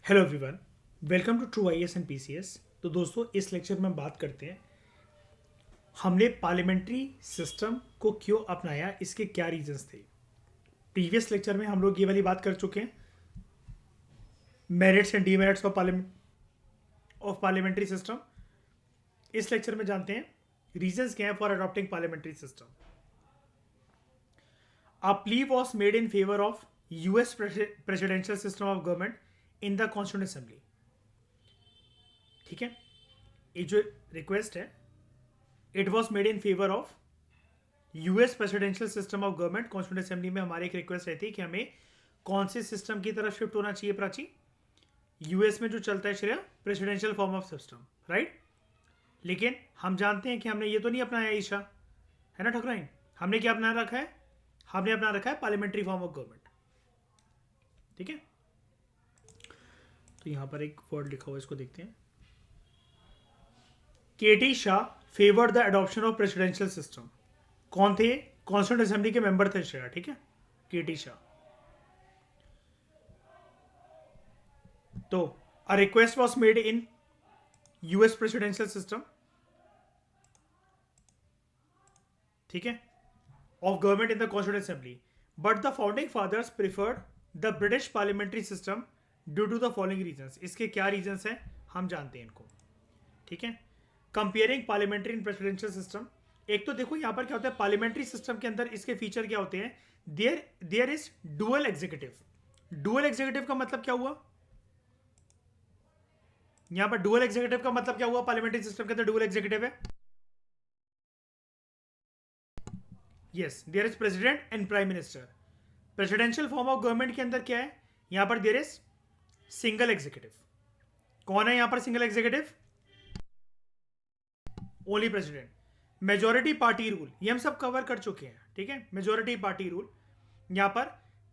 Hello everyone, welcome to true IAS and PCS. तो दोस्तों, इस लेक्चर में हम बात करते हैं हमने पार्लियामेंट्री सिस्टम को क्यों अपनाया, इसके क्या रीजंस थे। प्रीवियस लेक्चर में हम लोग ये वाली बात कर चुके हैं, merits and demerits of parliamentary system. इस लेक्चर में जानते हैं रीजंस क्या है for adopting parliamentary system. A plea was made in favour of US presidential system of government in the constituent assembly. ठीक है, ये जो रिक्वेस्ट है, it was made in favour of US presidential system of government. Constituent assembly में हमारी एक request रहती है कि हमें कौन से सिस्टम की तरफ शिफ्ट होना चाहिए प्राची। यूएस में जो चलता है Shreya, presidential form of system, right. लेकिन हम जानते हैं कि हमने ये तो नहीं अपनाया ईशा, है ना ठकुराइन। हमने क्या अपना रखा है? हमने अपना रखा है पार्लियामेंट्री फॉर्म ऑफ गवर्नमेंट। ठीक है, तो यहां पर एक वर्ड लिखा हुआ है, इसको देखते हैं। KT Shah favoured the adoption of presidential system. कौन थे? कॉन्स्टिट्यूंट असेंबली के मेंबर थे श्रेया, ठीक है, केटी शाह। तो a request was made in US presidential system, ठीक है, of government in the constituent assembly, but the founding fathers preferred the British parliamentary system due to the following reasons. इसके क्या reasons हैं हम जानते हैं इनको, ठीक है। Comparing parliamentary and presidential system. एक तो देखो यहां पर क्या होता है, पार्लियामेंट्री सिस्टम के अंदर इसके फीचर क्या होते हैं। There is dual executive. Dual executive का मतलब क्या हुआ? यहां पर डुअल एग्जीक्यूटिव का मतलब क्या हुआ? पार्लियामेंट्री सिस्टम के अंदर डुअल एग्जीक्यूटिव है। Yes, there is president and prime minister. Presidential form of government के अंदर क्या है? यहां पर देयर इज सिंगल एग्जीक्यूटिव। कौन है यहां पर single executive? Only president. Majority party rule, ये हम सब कवर कर चुके हैं, ठीक है। मेजोरिटी पार्टी रूल, यहां पर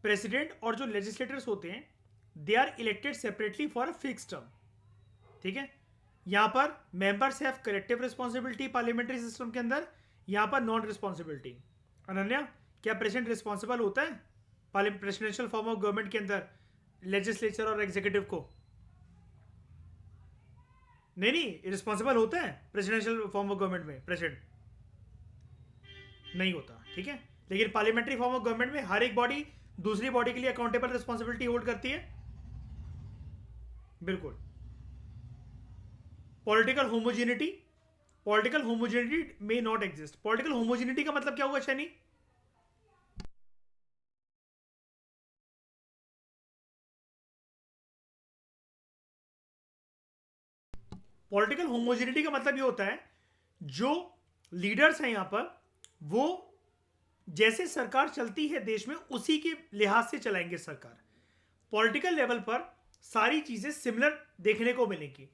प्रेसिडेंट और जो लेजिस्लेटर्स होते हैं they are elected separately for a fix term, ठीक है। यहां पर members have collective responsibility parliamentary system के अंदर, यहां पर नॉन रिस्पॉन्सिबिलिटी। अनन्या, क्या प्रेसिडेंट रिस्पॉन्सिबल होता है प्रेसिडेंशियल फॉर्म ऑफ गवर्नमेंट के अंदर लेजिस्लेचर और एग्जीक्यूटिव को? नहीं नहीं, रिस्पॉन्सिबल होता है प्रेसिडेंशियल फॉर्म ऑफ गवर्नमेंट में प्रेसिडेंट? नहीं होता, ठीक है। लेकिन पार्लियामेंट्री फॉर्म ऑफ गवर्नमेंट में हर एक बॉडी दूसरी बॉडी के लिए अकाउंटेबल रिस्पॉन्सिबिलिटी होल्ड करती है, बिल्कुल। Political homogeneity, political homogeneity may not exist. Political homogeneity का मतलब क्या हुआ शैनी? पॉलिटिकल होमोजेनिटी का मतलब ये होता है जो लीडर्स हैं यहां पर, वो जैसे सरकार चलती है देश में उसी के लिहाज से चलाएंगे सरकार। पॉलिटिकल लेवल पर सारी चीजें सिमिलर देखने को मिलेंगी।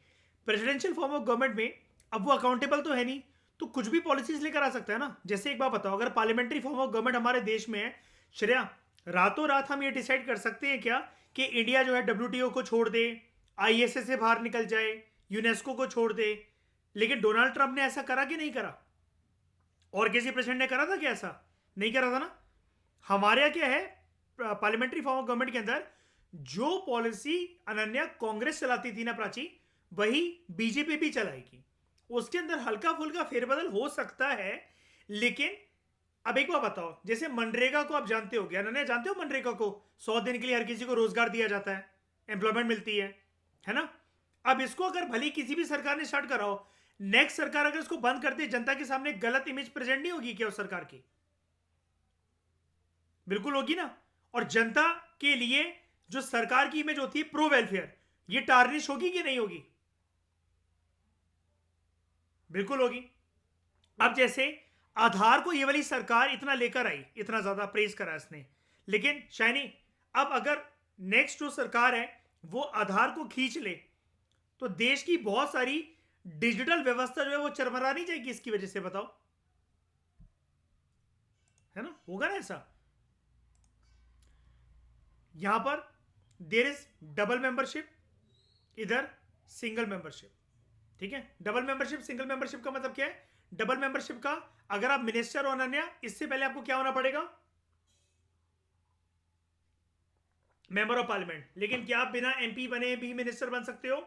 प्रेसिडेंशियल फॉर्म ऑफ गवर्नमेंट में अब वो अकाउंटेबल तो है नहीं, तो कुछ भी पॉलिसीज लेकर आ सकता है ना। जैसे एक बात बताओ, अगर पार्लियामेंट्री फॉर्म ऑफ गवर्नमेंट हमारे देश में है श्रेया, रातों रात हम ये डिसाइड कर सकते हैं क्या कि इंडिया जो है डब्ल्यूटीओ को छोड़ दे, आईएसए से बाहर निकल जाए, यूनेस्को को छोड़ दे। लेकिन डोनाल्ड ट्रंप ने ऐसा करा कि नहीं करा? और किसी प्रेसिडेंट ने करा था क्या ऐसा? नहीं करा था ना। हमारे यहाँ क्या है, पार्लियामेंट्री फॉर्म ऑफ गवर्नमेंट के अंदर जो पॉलिसी अनन्या कांग्रेस चलाती थी ना प्राची, वही बीजेपी भी चलाएगी। उसके अंदर हल्का फुल्का फेरबदल हो सकता है, लेकिन अब एक बात बताओ, जैसे मनरेगा को आप जानते हो क्या अनन्या? जानते हो मनरेगा को? 100 दिन के लिए हर किसी को रोजगार दिया जाता है, एम्प्लॉयमेंट मिलती है ना। अब इसको अगर भली किसी भी सरकार ने स्टार्ट करा हो, नेक्स्ट सरकार अगर इसको बंद करती है, जनता के सामने गलत इमेज प्रेजेंट नहीं होगी क्या उस सरकार की? बिल्कुल होगी ना। और जनता के लिए जो सरकार की इमेज होती है प्रो वेलफेयर, ये टार्निश होगी कि नहीं होगी? बिल्कुल होगी। अब जैसे आधार को ये वाली सरकार इतना लेकर आई, इतना ज्यादा प्रेज करा इसने, लेकिन शाइनी अब अगर नेक्स्ट जो सरकार है वो आधार को खींच ले, तो देश की बहुत सारी डिजिटल व्यवस्था जो है वो चरमरा नहीं जाएगी इसकी वजह से? बताओ, है ना, होगा ना ऐसा। यहां पर देर इज डबल मेंबरशिप, इधर सिंगल मेंबरशिप, ठीक है। डबल मेंबरशिप सिंगल मेंबरशिप का मतलब क्या है? डबल मेंबरशिप का, अगर आप मिनिस्टर हो अनन्या, इससे पहले आपको क्या होना पड़ेगा? Member of parliament. लेकिन क्या आप बिना एमपी बने भी मिनिस्टर बन सकते हो?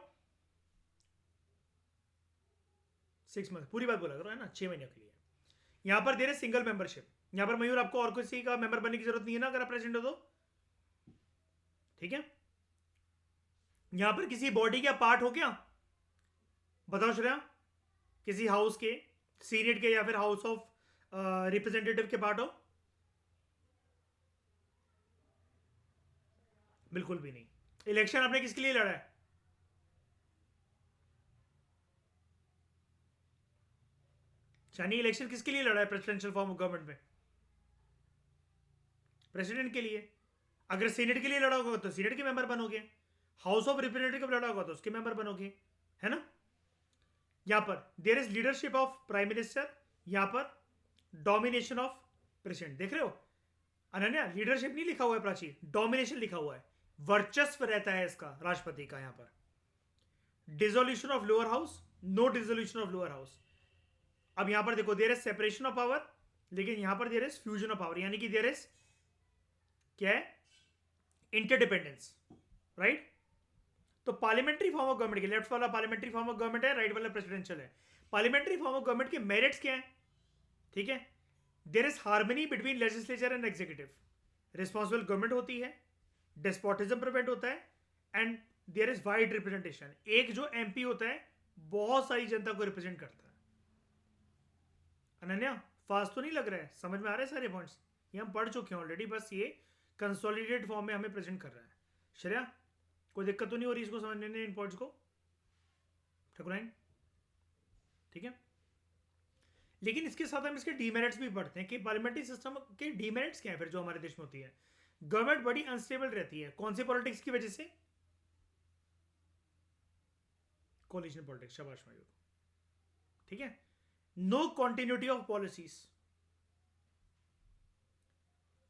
6 मंथ, पूरी बात बोला करो, है ना, 6 महीने के लिए। यहां पर दे रहे सिंगल मेंबरशिप। यहां पर मयूर आपको और किसी का मेंबर बनने की जरूरत नहीं है ना, अगर आप प्रेसिडेंट हो तो। ठीक है, यहां पर किसी बॉडी का पार्ट हो क्या? बताओ श्रेया, किसी हाउस के, सीनेट के या फिर हाउस ऑफ रिप्रेजेंटेटिव के पार्ट हो? बिल्कुल भी नहीं। इलेक्शन आपने किसके लिए लड़ा है? शानी, इलेक्शन किसके लिए लड़ा है प्रेसिडेंशियल फॉर्म ऑफ गवर्नमेंट में? प्रेसिडेंट के लिए। अगर सीनेट के लिए लड़ा होगा तो सीनेट के मेंबर बनोगे, हाउस ऑफ रिप्रेजेंटेटिव लड़ा होगा तो उसके मेंबर बनोगे, है ना। यहां पर there is leadership of prime minister, यहां पर डोमिनेशन ऑफ प्रेसिडेंट। देख रहे हो अनन्या, लीडरशिप नहीं लिखा हुआ है प्राची, डोमिनेशन लिखा हुआ है। वर्चस्व रहता है इसका, राष्ट्रपति का। यहां पर dissolution of lower house, no dissolution of lower house. अब यहां पर देखो, there is separation of power, लेकिन यहां पर there is fusion of power, यानी कि देयर इज क्या है, इंटरडिपेंडेंस, राइट। तो पार्लियामेंट्री फॉर्म ऑफ गवर्नमेंट के, लेफ्ट वाला पार्लियामेंट्री फॉर्म ऑफ गवर्नमेंट है, राइट वाला प्रेसिडेंशियल है। पार्लियामेंट्री फॉर्म ऑफ गवर्नमेंट के मेरिट्स क्या है? ठीक है, there is harmony between legislature and executive, responsible government होती है, डेस्पोटिज्म प्रिवेंट होता है, and there is wide representation. एक जो एमपी होता है बहुत सारी जनता को रिप्रेजेंट करता है। अनन्या, फास्ट तो नहीं लग रहा है? समझ में आ रहे हैं सारे पॉइंट्स? ये हम पढ़ चुके हैं ऑलरेडी, बस ये कंसोलिडेटेड फॉर्म में हमें प्रेजेंट कर रहा है। श्रेया, कोई दिक्कत तो नहीं हो रही इसको समझने में, इन पॉइंट्स को? ठकुराइन, ठीक है। लेकिन इसके साथ हम इसके डीमेरिट्स भी पढ़ते हैं कि पार्लियामेंट्री सिस्टम के डीमेरिट्स क्या है फिर जो हमारे देश में होती है। गवर्नमेंट बड़ी अनस्टेबल रहती है, कौन सी पॉलिटिक्स की वजह से? कोलिशन पॉलिटिक्स, शाबाश मयूर, ठीक है। No continuity of policies.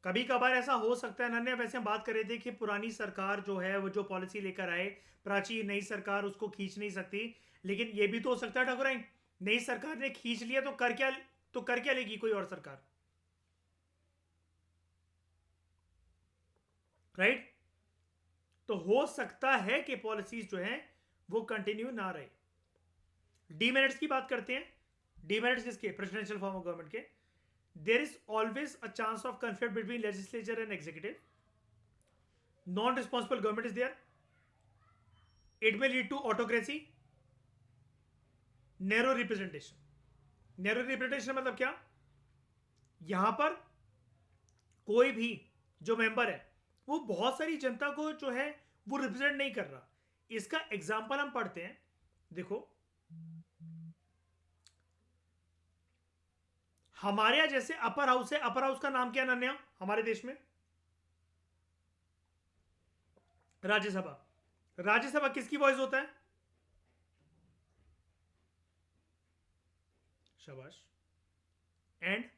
कभी कभार ऐसा हो सकता है, नन्हे वैसे हम बात कर रहे थे कि पुरानी सरकार जो है वो जो पॉलिसी लेकर आए, प्राची नई सरकार उसको खींच नहीं सकती। लेकिन ये भी तो हो सकता है ठाकुर, नई सरकार ने खींच लिया तो कर क्या लेगी कोई और सरकार, राइट। तो हो सकता है कि पॉलिसीज जो है वो कंटिन्यू ना रहे। डीमेरिट्स की बात करते हैं। डीमेरिट्स किसके? प्रेसिडेंशियल फॉर्म ऑफ गवर्नमेंट के। There is always a chance of conflict between legislature and executive. Non responsible government is there. It may lead to autocracy. Narrow representation. Narrow representation मतलब क्या? यहां पर कोई भी जो मेंबर है वो बहुत सारी जनता को जो है वो रिप्रेजेंट नहीं कर रहा। इसका एग्जांपल हम पढ़ते हैं, देखो हमारे यहां जैसे अपर हाउस है, अपर हाउस का नाम क्या है नन्या हमारे देश में? राज्यसभा। राज्यसभा किसकी वॉइस होता है? शाबाश। And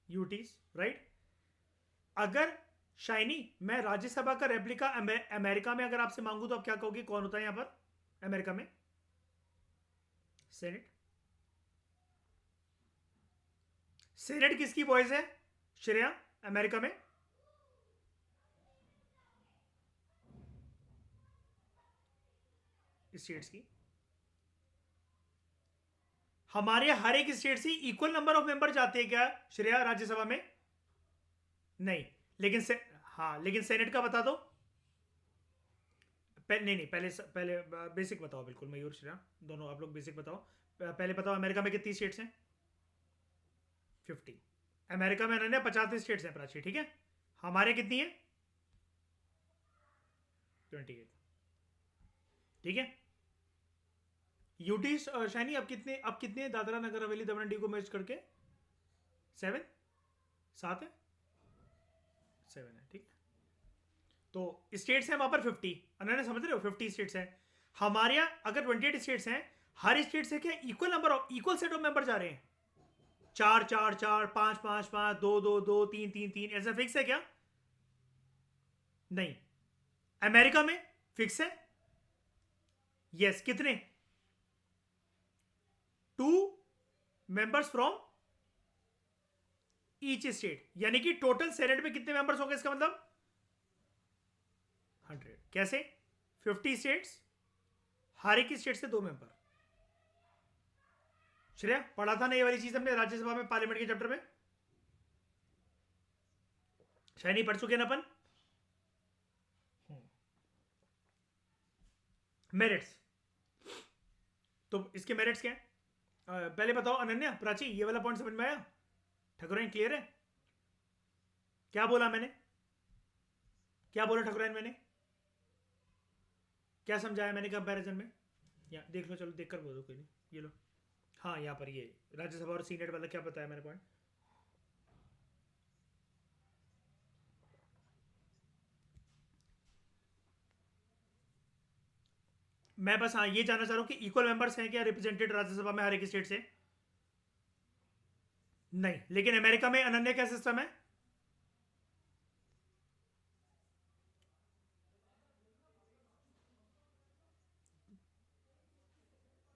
UTs, right. अगर शाइनी, मैं राज्यसभा का रेप्लिका अमेरिका में अगर आपसे मांगू तो आप क्या कहोगे, कौन होता है यहां पर अमेरिका में? सेनेट। सेनेट किसकी वॉइस है श्रेया अमेरिका में? स्टेट्स की। हमारे हर एक स्टेट से इक्वल नंबर ऑफ मेंबर जाते हैं क्या श्रेया राज्यसभा में? नहीं। लेकिन हाँ, लेकिन सेनेट का बता दो। नहीं नहीं, पहले पहले बेसिक बताओ, बिल्कुल मयूर श्रेया दोनों आप लोग बेसिक बताओ। पहले बताओ अमेरिका में कितनी स्टेट्स हैं? 50। अमेरिका में रहने 50 स्टेट्स हैं प्राची, ठीक है। हमारे कितनी है? 28, ठीक है। यूटी शाइनी, अब कितने दादरा नगर हवेली दमन डी को मैच करके? 7, 7 है, 7 है, ठीक है। तो स्टेट्स हैं वहां पर 50, अनन्या समझ रहे हो, 50 स्टेट्स हैं। हमारे यहाँ अगर 28 स्टेट्स हैं, हर स्टेट से क्या equal number of, equal set of member जा रहे हैं? 4 4 4, 5 5 5, 2 2 2, 3 3 3, ऐसा फिक्स है क्या? नहीं। अमेरिका में फिक्स है। यस, कितने? 2 मेंबर्स फ्रॉम ईच स्टेट, यानी कि टोटल सेनेट में कितने मेंबर्स होंगे इसका मतलब 100। कैसे? 50 स्टेट्स, हर एक स्टेट से 2 मेंबर। श्रेया पढ़ा था ना ये वाली चीज हमने राज्यसभा में, पार्लियामेंट के चैप्टर में? शायद नहीं पढ़ चुके ना अपन। मेरिट्स, तो इसके मेरिट्स क्या है? पहले बताओ अनन्या, प्राची, ये वाला पॉइंट समझ में आया? ठकुराइन क्लियर है? क्या बोला मैंने? क्या बोला ठकुराइन मैंने? क्या समझाया मैंने कंपैरिजन में? या देख लो, चलो देख कर बोलो, कोई नहीं, ये लो। हाँ, यहाँ पर ये राज्यसभा और सीनेट वाला क्या बताया मैंने पॉइंट? मैं बस हाँ ये जानना चाह रहा हूँ कि इक्वल मेंबर्स हैं क्या रिप्रेजेंटेड राज्यसभा में हर एक स्टेट से? नहीं, लेकिन अमेरिका में अनन्य क्या सिस्टम है?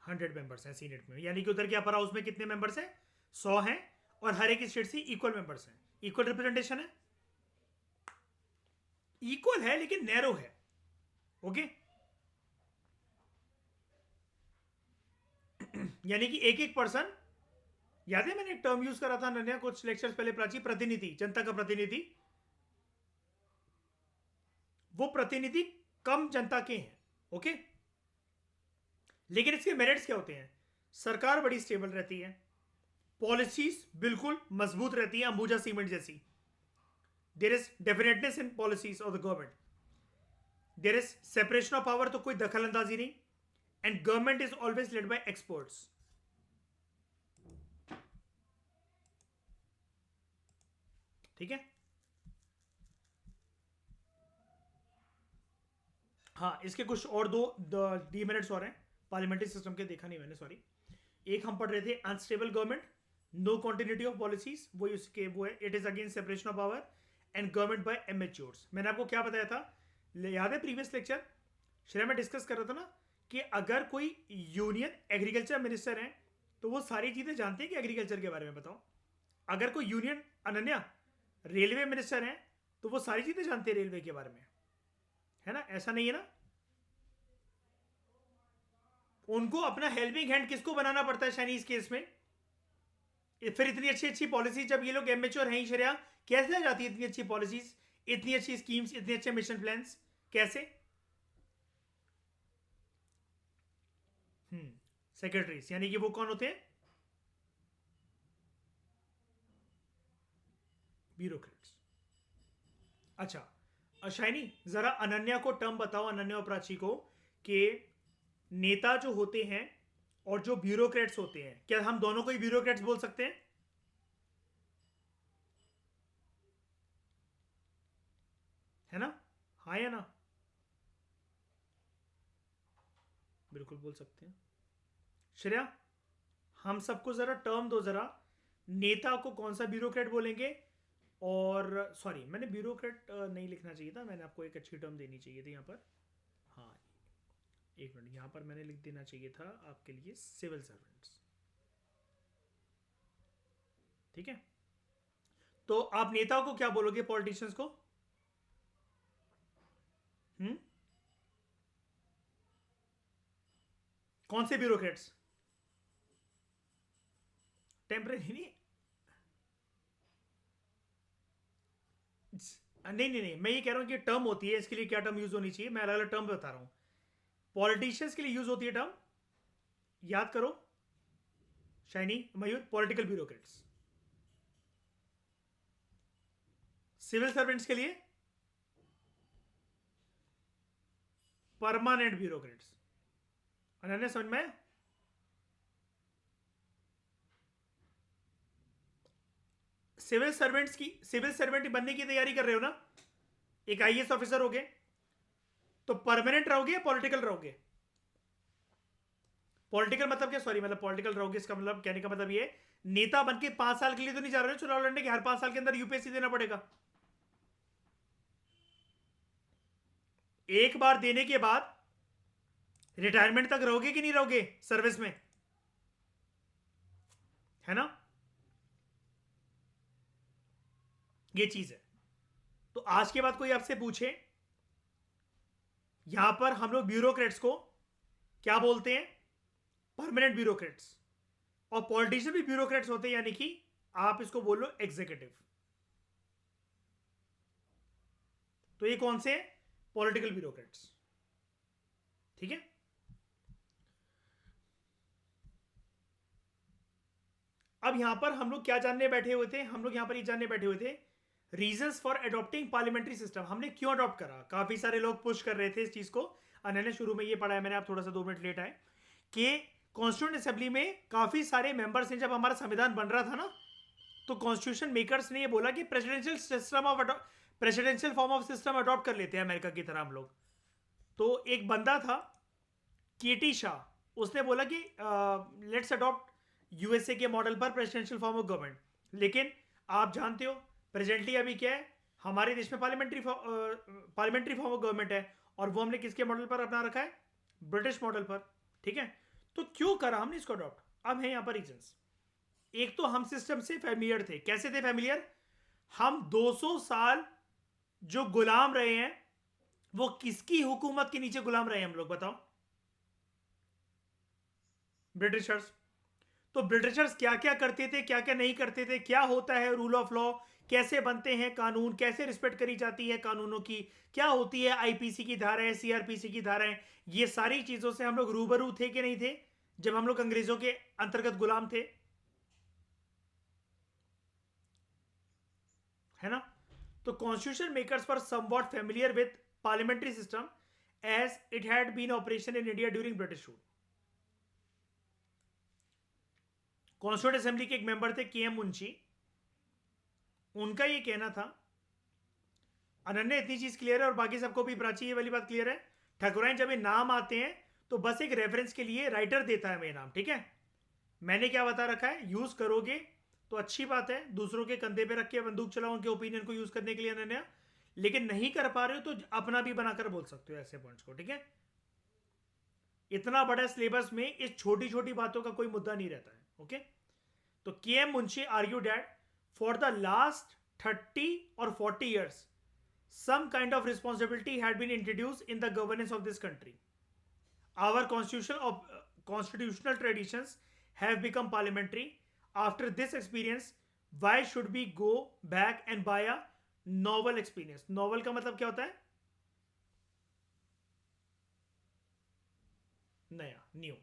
हंड्रेड मेंबर्स हैं सीनेट में, यानी कि उधर के अपर हाउस में कितने मेंबर्स हैं? 100 हैं, और हर एक स्टेट से इक्वल मेंबर्स हैं। इक्वल रिप्रेजेंटेशन है, इक्वल है लेकिन नैरो है। ओके यानी कि एक एक पर्सन, याद है मैंने एक टर्म यूज करा था नन्या कुछ लेक्चर्स पहले प्राची, प्रतिनिधि, जनता का प्रतिनिधि। वो प्रतिनिधि कम जनता के हैं। ओके, लेकिन इसके मेरिट्स क्या होते हैं? सरकार बड़ी स्टेबल रहती है, पॉलिसीज बिल्कुल मजबूत रहती है, अंबुजा सीमेंट जैसी। There is definiteness in policies of the government, there is separation of power, तो कोई दखल अंदाजी नहीं, and government is always led by experts. ठीक है, हाँ इसके कुछ और दो डीमेरिट्स और हैं पार्लियामेंट्री सिस्टम के, देखा नहीं मैंने, सॉरी। एक हम पढ़ रहे थे unstable government, no continuity of policies, वो उसके वो है, it is against separation of power and government by amateurs. मैंने आपको क्या बताया था, याद है प्रीवियस लेक्चर श्रेया में डिस्कस कर रहा था ना, कि अगर कोई यूनियन एग्रीकल्चर मिनिस्टर है तो वो सारी चीजें जानते हैं कि एग्रीकल्चर के बारे में बताओ। अगर कोई यूनियन अनन्या रेलवे मिनिस्टर है तो वो सारी चीजें जानते हैं रेलवे के बारे में, है ना? ऐसा नहीं है ना? उनको अपना हेल्पिंग हैंड किसको बनाना पड़ता है चाइनीज केस में? फिर इतनी अच्छी अच्छी पॉलिसी जब ये लोग एमेच्योर हैं ही, श्रेया कैसे आ जाती है इतनी अच्छी पॉलिसीज, इतनी अच्छी स्कीम्स, इतने अच्छे मिशन प्लान्स? कैसे? सेक्रेटरीज, यानी कि वो कौन होते हैं? ब्यूरोक्रेट्स। अच्छा शाइनी, जरा अनन्या को टर्म बताओ, अनन्या और प्राची को, कि नेता जो होते हैं और जो ब्यूरोक्रेट्स होते हैं, क्या हम दोनों को ही ब्यूरोक्रेट्स बोल सकते हैं? है ना? हाँ या ना? बिल्कुल बोल सकते हैं। श्रेया हम सबको जरा टर्म दो जरा, नेता को कौन सा ब्यूरोक्रेट बोलेंगे? और सॉरी, मैंने ब्यूरोक्रेट नहीं लिखना चाहिए था, मैंने आपको एक अच्छी टर्म देनी चाहिए थी यहाँ पर। हाँ, एक मिनट, यहाँ पर मैंने लिख देना चाहिए था आपके लिए सिविल सर्वेंट्स। ठीक है, तो आप नेताओं को क्या बोलोगे, पॉलिटिशियंस को? हम्म, कौन से ब्यूरोक्रेट्स? टेम्परेरी नहीं, नहीं नहीं नहीं, मैं ये कह रहा हूं कि टर्म होती है, इसके लिए क्या टर्म यूज होनी चाहिए, मैं अलग अलग टर्म बता रहा हूं। पॉलिटिशियंस के लिए यूज होती है टर्म, याद करो शाइनी, मयूर, पॉलिटिकल ब्यूरोक्रेट्स। सिविल सर्वेंट्स के लिए परमानेंट ब्यूरोक्रेट्स। अनन्या समझ में? सिविल सर्वेंट्स की, सिविल सर्वेंट बनने की तैयारी कर रहे हो ना, एक आईएएस ऑफिसर हो गए, तो परमानेंट रहोगे या पॉलिटिकल रहोगे? पॉलिटिकल मतलब क्या, सॉरी, मतलब पॉलिटिकल रहोगे इसका मतलब, कहने का मतलब ये, नेता बन के 5 साल के लिए तो नहीं जा रहे हो चुनाव लड़ने के, हर 5 साल के अंदर यूपीएससी देना पड़ेगा। एक बार देने के बाद रिटायरमेंट तक रहोगे कि नहीं रहोगे सर्विस में, है ना? ये चीज है। तो आज के बाद कोई आपसे पूछे, यहां पर हम लोग ब्यूरोक्रेट्स को क्या बोलते हैं? Permanent bureaucrats. और पॉलिटिशियन भी ब्यूरोक्रेट्स होते हैं, यानी कि आप इसको बोलो एग्जीक्यूटिव। तो ये कौन से? Political bureaucrats. ठीक है। अब यहां पर हम लोग क्या जानने बैठे हुए थे? हम लोग यहां पर ये जानने बैठे हुए थे reasons for adopting parliamentary system. हमने क्यों अडॉप्ट करा? काफी सारे लोग पुश कर रहे थे इस चीज को। अनन्या शुरू में ये पढ़ा है मैंने, आप थोड़ा सा 2 मिनट लेट आए, कि कॉन्स्टिट्यूंट असेंबली में काफी सारे मेंबर्स हैं। जब हमारा संविधान बन रहा था ना, तो कॉन्स्टिट्यूशन मेकर्स ने ये बोला कि presidential form of system adopt कर लेते हैं अमेरिका की तरह हम लोग। तो एक बंदा था केटी शाह, उसने बोला कि लेट्स अडॉप्ट यूएसए के मॉडल पर प्रेसिडेंशियल फॉर्म ऑफ गवर्नमेंट। लेकिन आप जानते हो प्रेजेंटली अभी क्या है, हमारे देश में पार्लियामेंट्री फॉर्म ऑफ गवर्नमेंट है, और वो हमने किसके मॉडल पर अपना रखा है? ब्रिटिश मॉडल पर। ठीक है। तो क्यों करा हमने इसको अडॉप्ट? अब है यहां पर रीजंस। एक तो हम सिस्टम से फैमिलियर थे। कैसे थे फैमिलियर? हम 200 साल जो गुलाम रहे हैं, वो किसकी हुकूमत के नीचे गुलाम रहे हैं हम लोग? बताओ। ब्रिटिशर्स। तो ब्रिटिशर्स क्या क्या करते थे, क्या क्या नहीं करते थे, क्या होता है रूल ऑफ लॉ, कैसे बनते हैं कानून, कैसे रिस्पेक्ट करी जाती है कानूनों की, क्या होती है आईपीसी की धाराएं, सीआरपीसी की धाराएं, ये सारी चीजों से हम लोग रूबरू थे कि नहीं थे जब हम लोग अंग्रेजों के अंतर्गत गुलाम थे? है ना? तो constitution makers were somewhat familiar with parliamentary system as it had been operation in India during British rule. Constituent assembly के एक मेंबर थे के एम मुंशी। उनका ये कहना था, अनन्या इतनी चीज क्लियर है और बाकी सबको भी प्राची ये वाली बात क्लियर है? ठाकुराइन जब ये नाम आते हैं तो बस एक रेफरेंस के लिए राइटर देता है मेरा नाम। ठीक है। मैंने क्या बता रखा है, यूज करोगे तो अच्छी बात है, दूसरों के कंधे पे रख के बंदूक चलाओ उनके ओपिनियन को यूज करने के लिए अनन्या, लेकिन नहीं कर पा रहे हो तो अपना भी बनाकर बोल सकते हो ऐसे पॉइंट्स को। ठीक है। इतना बड़ा सिलेबस में इस छोटी छोटी बातों का कोई मुद्दा नहीं रहता है। ओके। तो K M Munshi argue that for the last 30 or 40 years some kind of responsibility had been introduced in the governance of this country. Our constitutional traditions have become parliamentary. After this experience, why should we go back and buy a novel experience? Novel का मतलब क्या होता है? नया, new.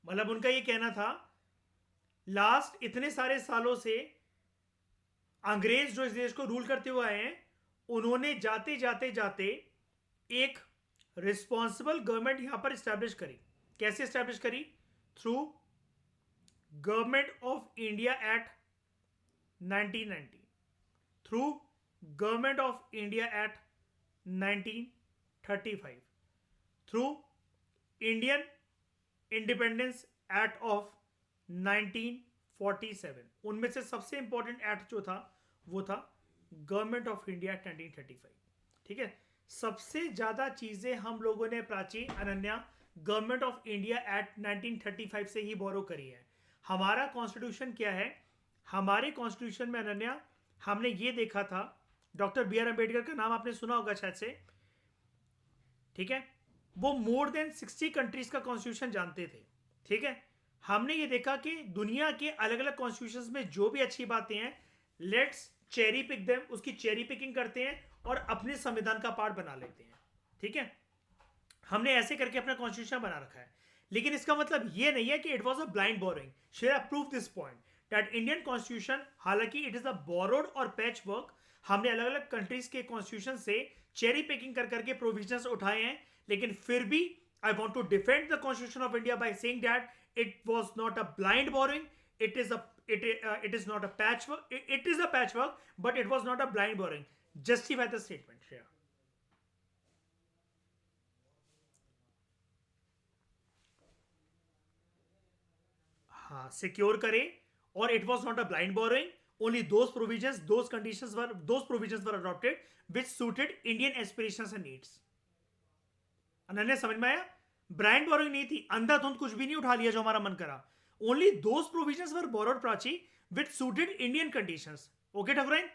मतलब उनका ये कहना था, लास्ट इतने सारे सालों से अंग्रेज जो इस देश को रूल करते हुए आए हैं, उन्होंने जाते जाते जाते एक रिस्पॉन्सिबल गवर्नमेंट यहां पर स्टैब्लिश करी। कैसे स्टैब्लिश करी? Through government of India act 1990, through government of India act 1935, through Indian independence act of 1947। उनमें से सबसे इंपॉर्टेंट एक्ट जो था वो था गवर्नमेंट ऑफ इंडिया 1935। ठीक है। सबसे ज्यादा चीजें हम लोगों ने Prachi Ananya government of India act 1935 से ही बोरो करी है। हमारा कॉन्स्टिट्यूशन क्या है? हमारे कॉन्स्टिट्यूशन में अनन्या हमने ये देखा था, डॉक्टर बी आर अम्बेडकर का नाम आपने सुना होगा शायद से। ठीक है। वो मोर देन 60 कंट्रीज का कॉन्स्टिट्यूशन जानते थे। ठीक है। हमने ये देखा कि दुनिया के अलग अलग कॉन्स्टिट्यूशन में जो भी अच्छी बातें हैं, लेट्स चेरी पिक देम, उसकी चेरी पिकिंग करते हैं और अपने संविधान का पार्ट बना लेते हैं। ठीक है। हमने ऐसे करके अपना कॉन्स्टिट्यूशन बना रखा है, लेकिन इसका मतलब ये नहीं है कि it was a blind boring. Share I prove this point that Indian constitution, हालांकि इट इज अ बोरोड और पैच वर्क, हमने अलग अलग कंट्रीज के कॉन्स्टिट्यूशन से चेरी पिकिंग कर करके प्रोविजंस उठाए हैं, लेकिन फिर भी I want to defend the constitution of India by saying that it was not a blind borrowing. It is not a patchwork. It is a patchwork, but it was not a blind borrowing. Justify the statement, Shreya. हाँ, secure करे, और it was not a blind borrowing. Only those provisions were adopted which suited Indian aspirations and needs. Ananya समझ में आया? Brand borrowing नहीं थी, अंधाधुंध कुछ भी नहीं उठा लिया जो हमारा मन करा। Only those provisions were borrowed Prachi which suited Indian conditions. Okay Thakurain?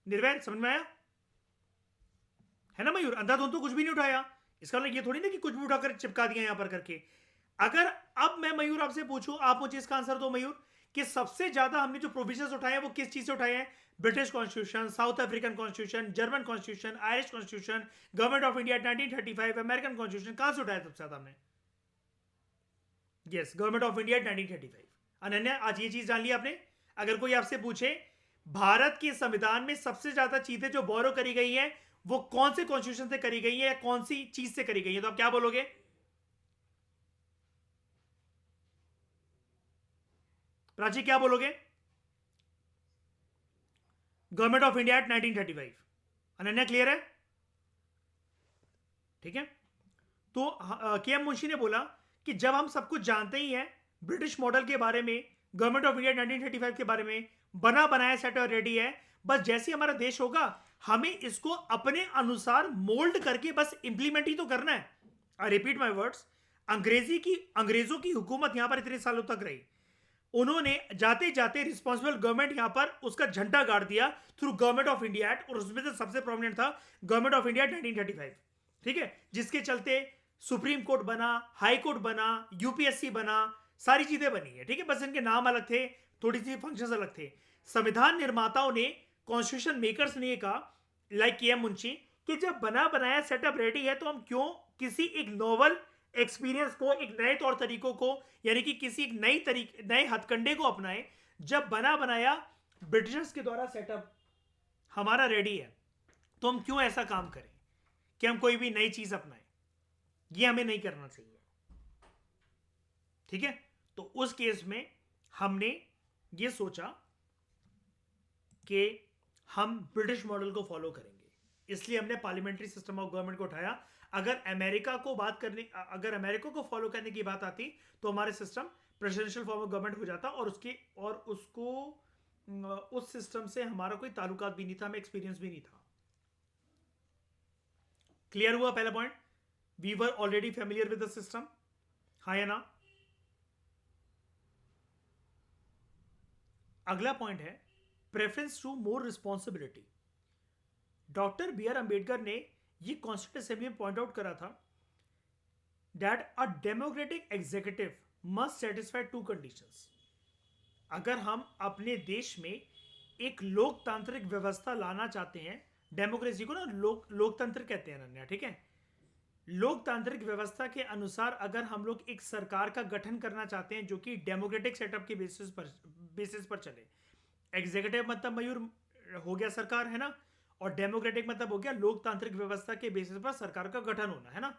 Nirvair, समझ में आया? है ना मयूर? अंधाधुंध तो कुछ भी नहीं उठाया, इसका मतलब ये थोड़ी ना कि कुछ भी उठाकर चिपका दिया यहां पर करके। अगर अब मैं मयूर आपसे पूछूं, आप मुझे इसका आंसर दो मयूर, कि सबसे ज्यादा हमने जो प्रोविजंस उठाए हैं वो किस चीज से उठाए हैं? British constitution, south African constitution, German constitution, Irish constitution, government of India 1935, American constitution, कहां से उठाया सबसे ज्यादा हमने? Yes, government of India 1935। Ananya, आज ये चीज जान ली आपने? अगर कोई आपसे पूछे भारत के संविधान में सबसे ज्यादा चीजें जो बोरो करी गई हैं वो कौन से कॉन्स्टिट्यूशन से करी गई है या कौन सी चीज से करी गई है, तो आप क्या बोलोगे? प्राची, क्या बोलोगे? Government of India 1935। Ananya, clear है? ठीक है। तो के एम मुंशी ने बोला कि जब हम सब कुछ जानते ही हैं ब्रिटिश मॉडल के बारे में, गवर्नमेंट ऑफ इंडिया 1935 के बारे में, बना बनाया सेट और रेडी है, बस जैसे हमारा देश होगा हमें इसको अपने अनुसार मोल्ड करके बस इंप्लीमेंट ही तो करना है। आई रिपीट माई वर्ड्स, अंग्रेजों की हुकूमत यहां पर इतने सालों तक रही, उन्होंने जाते जाते रिस्पॉन्सिबल गवर्नमेंट यहां पर उसका झंडा गाड़ दिया through government of India act, और उसमें से सबसे प्रोमिनेंट था गवर्नमेंट ऑफ इंडिया 1935। ठीक है, जिसके चलते सुप्रीम कोर्ट बना, हाई कोर्ट बना, यूपीएससी बना, सारी चीजें बनी है। ठीक है, बस इनके नाम अलग थे, थोड़ी सी फंक्शंस अलग थे। संविधान निर्माताओं ने, कॉन्स्टिट्यूशन मेकर्स ने कहा, लाइक के एम मुंशी, कि जब बना बनाया सेटअप रेडी है तो हम क्यों किसी एक नोवल एक्सपीरियंस को, एक नए तौर तरीकों को, यानी कि किसी एक नए हथकंडे को अपनाएं। जब बना बनाया ब्रिटिशर्स के द्वारा सेटअप हमारा रेडी है तो हम क्यों ऐसा काम करें कि हम कोई भी नई चीज अपनाएं? ये हमें नहीं करना चाहिए। ठीक है, तो उस केस में हमने ये सोचा कि हम ब्रिटिश मॉडल को फॉलो करेंगे, इसलिए हमने पार्लियामेंट्री सिस्टम ऑफ गवर्नमेंट को उठाया। अगर अमेरिका को फॉलो करने की बात आती तो हमारे system presidential form of government हो जाता, और उसको उस सिस्टम से हमारा कोई ताल्लुकात भी नहीं था, हमें एक्सपीरियंस भी नहीं था। क्लियर हुआ पहला point? We were already familiar with the system, हाँ या ना? अगला पॉइंट है preference to more responsibility. Doctor B R Ambedkar ने ये कॉन्स्टिट्यूंट असेंबली में पॉइंट आउट करा था that a democratic executive must satisfy two conditions. अगर हम अपने देश में एक लोकतांत्रिक व्यवस्था लाना चाहते हैं, डेमोक्रेसी को ना लोकतंत्र कहते हैं अनन्या, ठीक है, लोकतांत्रिक व्यवस्था के अनुसार अगर हम लोग एक सरकार का गठन करना चाहते हैं जो कि डेमोक्रेटिक सेटअप के बेसिस पर चले, एग्जीक्यूटिव मतलब मयूर हो गया सरकार, है ना, और डेमोक्रेटिक मतलब हो गया लोकतांत्रिक व्यवस्था के बेसिस पर सरकार का गठन होना, है ना।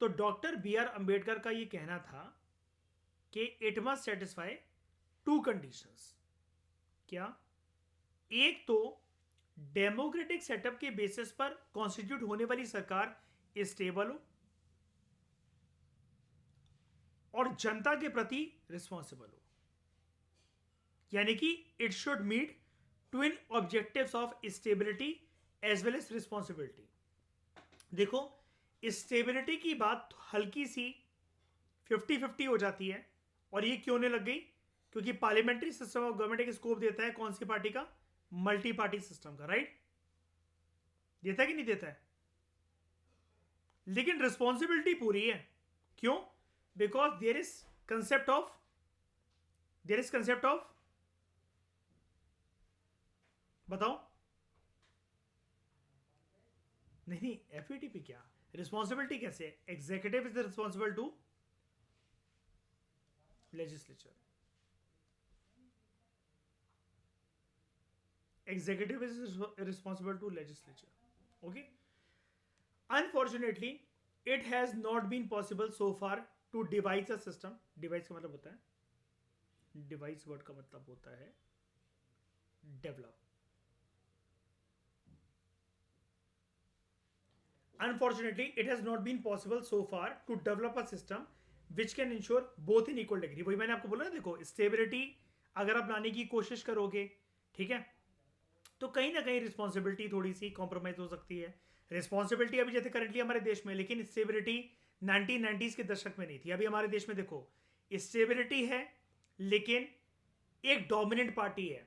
तो डॉक्टर बी आर अंबेडकर का ये कहना था कि it must satisfy two conditions. क्या? एक तो डेमोक्रेटिक सेटअप के बेसिस पर कॉन्स्टिट्यूट होने वाली सरकार स्टेबल हो और जनता के प्रति रिस्पॉन्सिबल हो, यानी कि it should meet twin objectives of stability as well as responsibility. देखो, स्टेबिलिटी की बात हल्की सी 50-50 हो जाती है, और ये क्यों नहीं लग गई? क्योंकि पार्लियामेंट्री सिस्टम ऑफ गवर्नमेंट एक स्कोप देता है कौन सी पार्टी का? मल्टी पार्टी सिस्टम का, राइट? देता है कि नहीं देता है? लेकिन रिस्पॉन्सिबिलिटी पूरी है। क्यों? Because there is concept of बताओ। नहीं, एफईटीपी क्या? रिस्पॉन्सिबिलिटी कैसे? Executive is responsible to legislature, executive is responsible to legislature. Okay, unfortunately it has not been possible so far to devise a system. Devise का मतलब होता है, devise word का मतलब होता है develop. Unfortunately it has not been possible so far to develop a system which can ensure both in equal degree. वही मैंने आपको बोला ना, देखो स्टेबिलिटी अगर आप लाने की कोशिश करोगे, ठीक है, तो कहीं ना कहीं रिस्पॉन्सिबिलिटी थोड़ी सी कॉम्प्रोमाइज हो सकती है। रिस्पॉन्सिबिलिटी अभी जैसे करंटली हमारे देश में, लेकिन स्टेबिलिटी 1990s के दशक में नहीं थी। अभी हमारे देश में देखो स्टेबिलिटी है, लेकिन एक डोमिनेंट पार्टी है,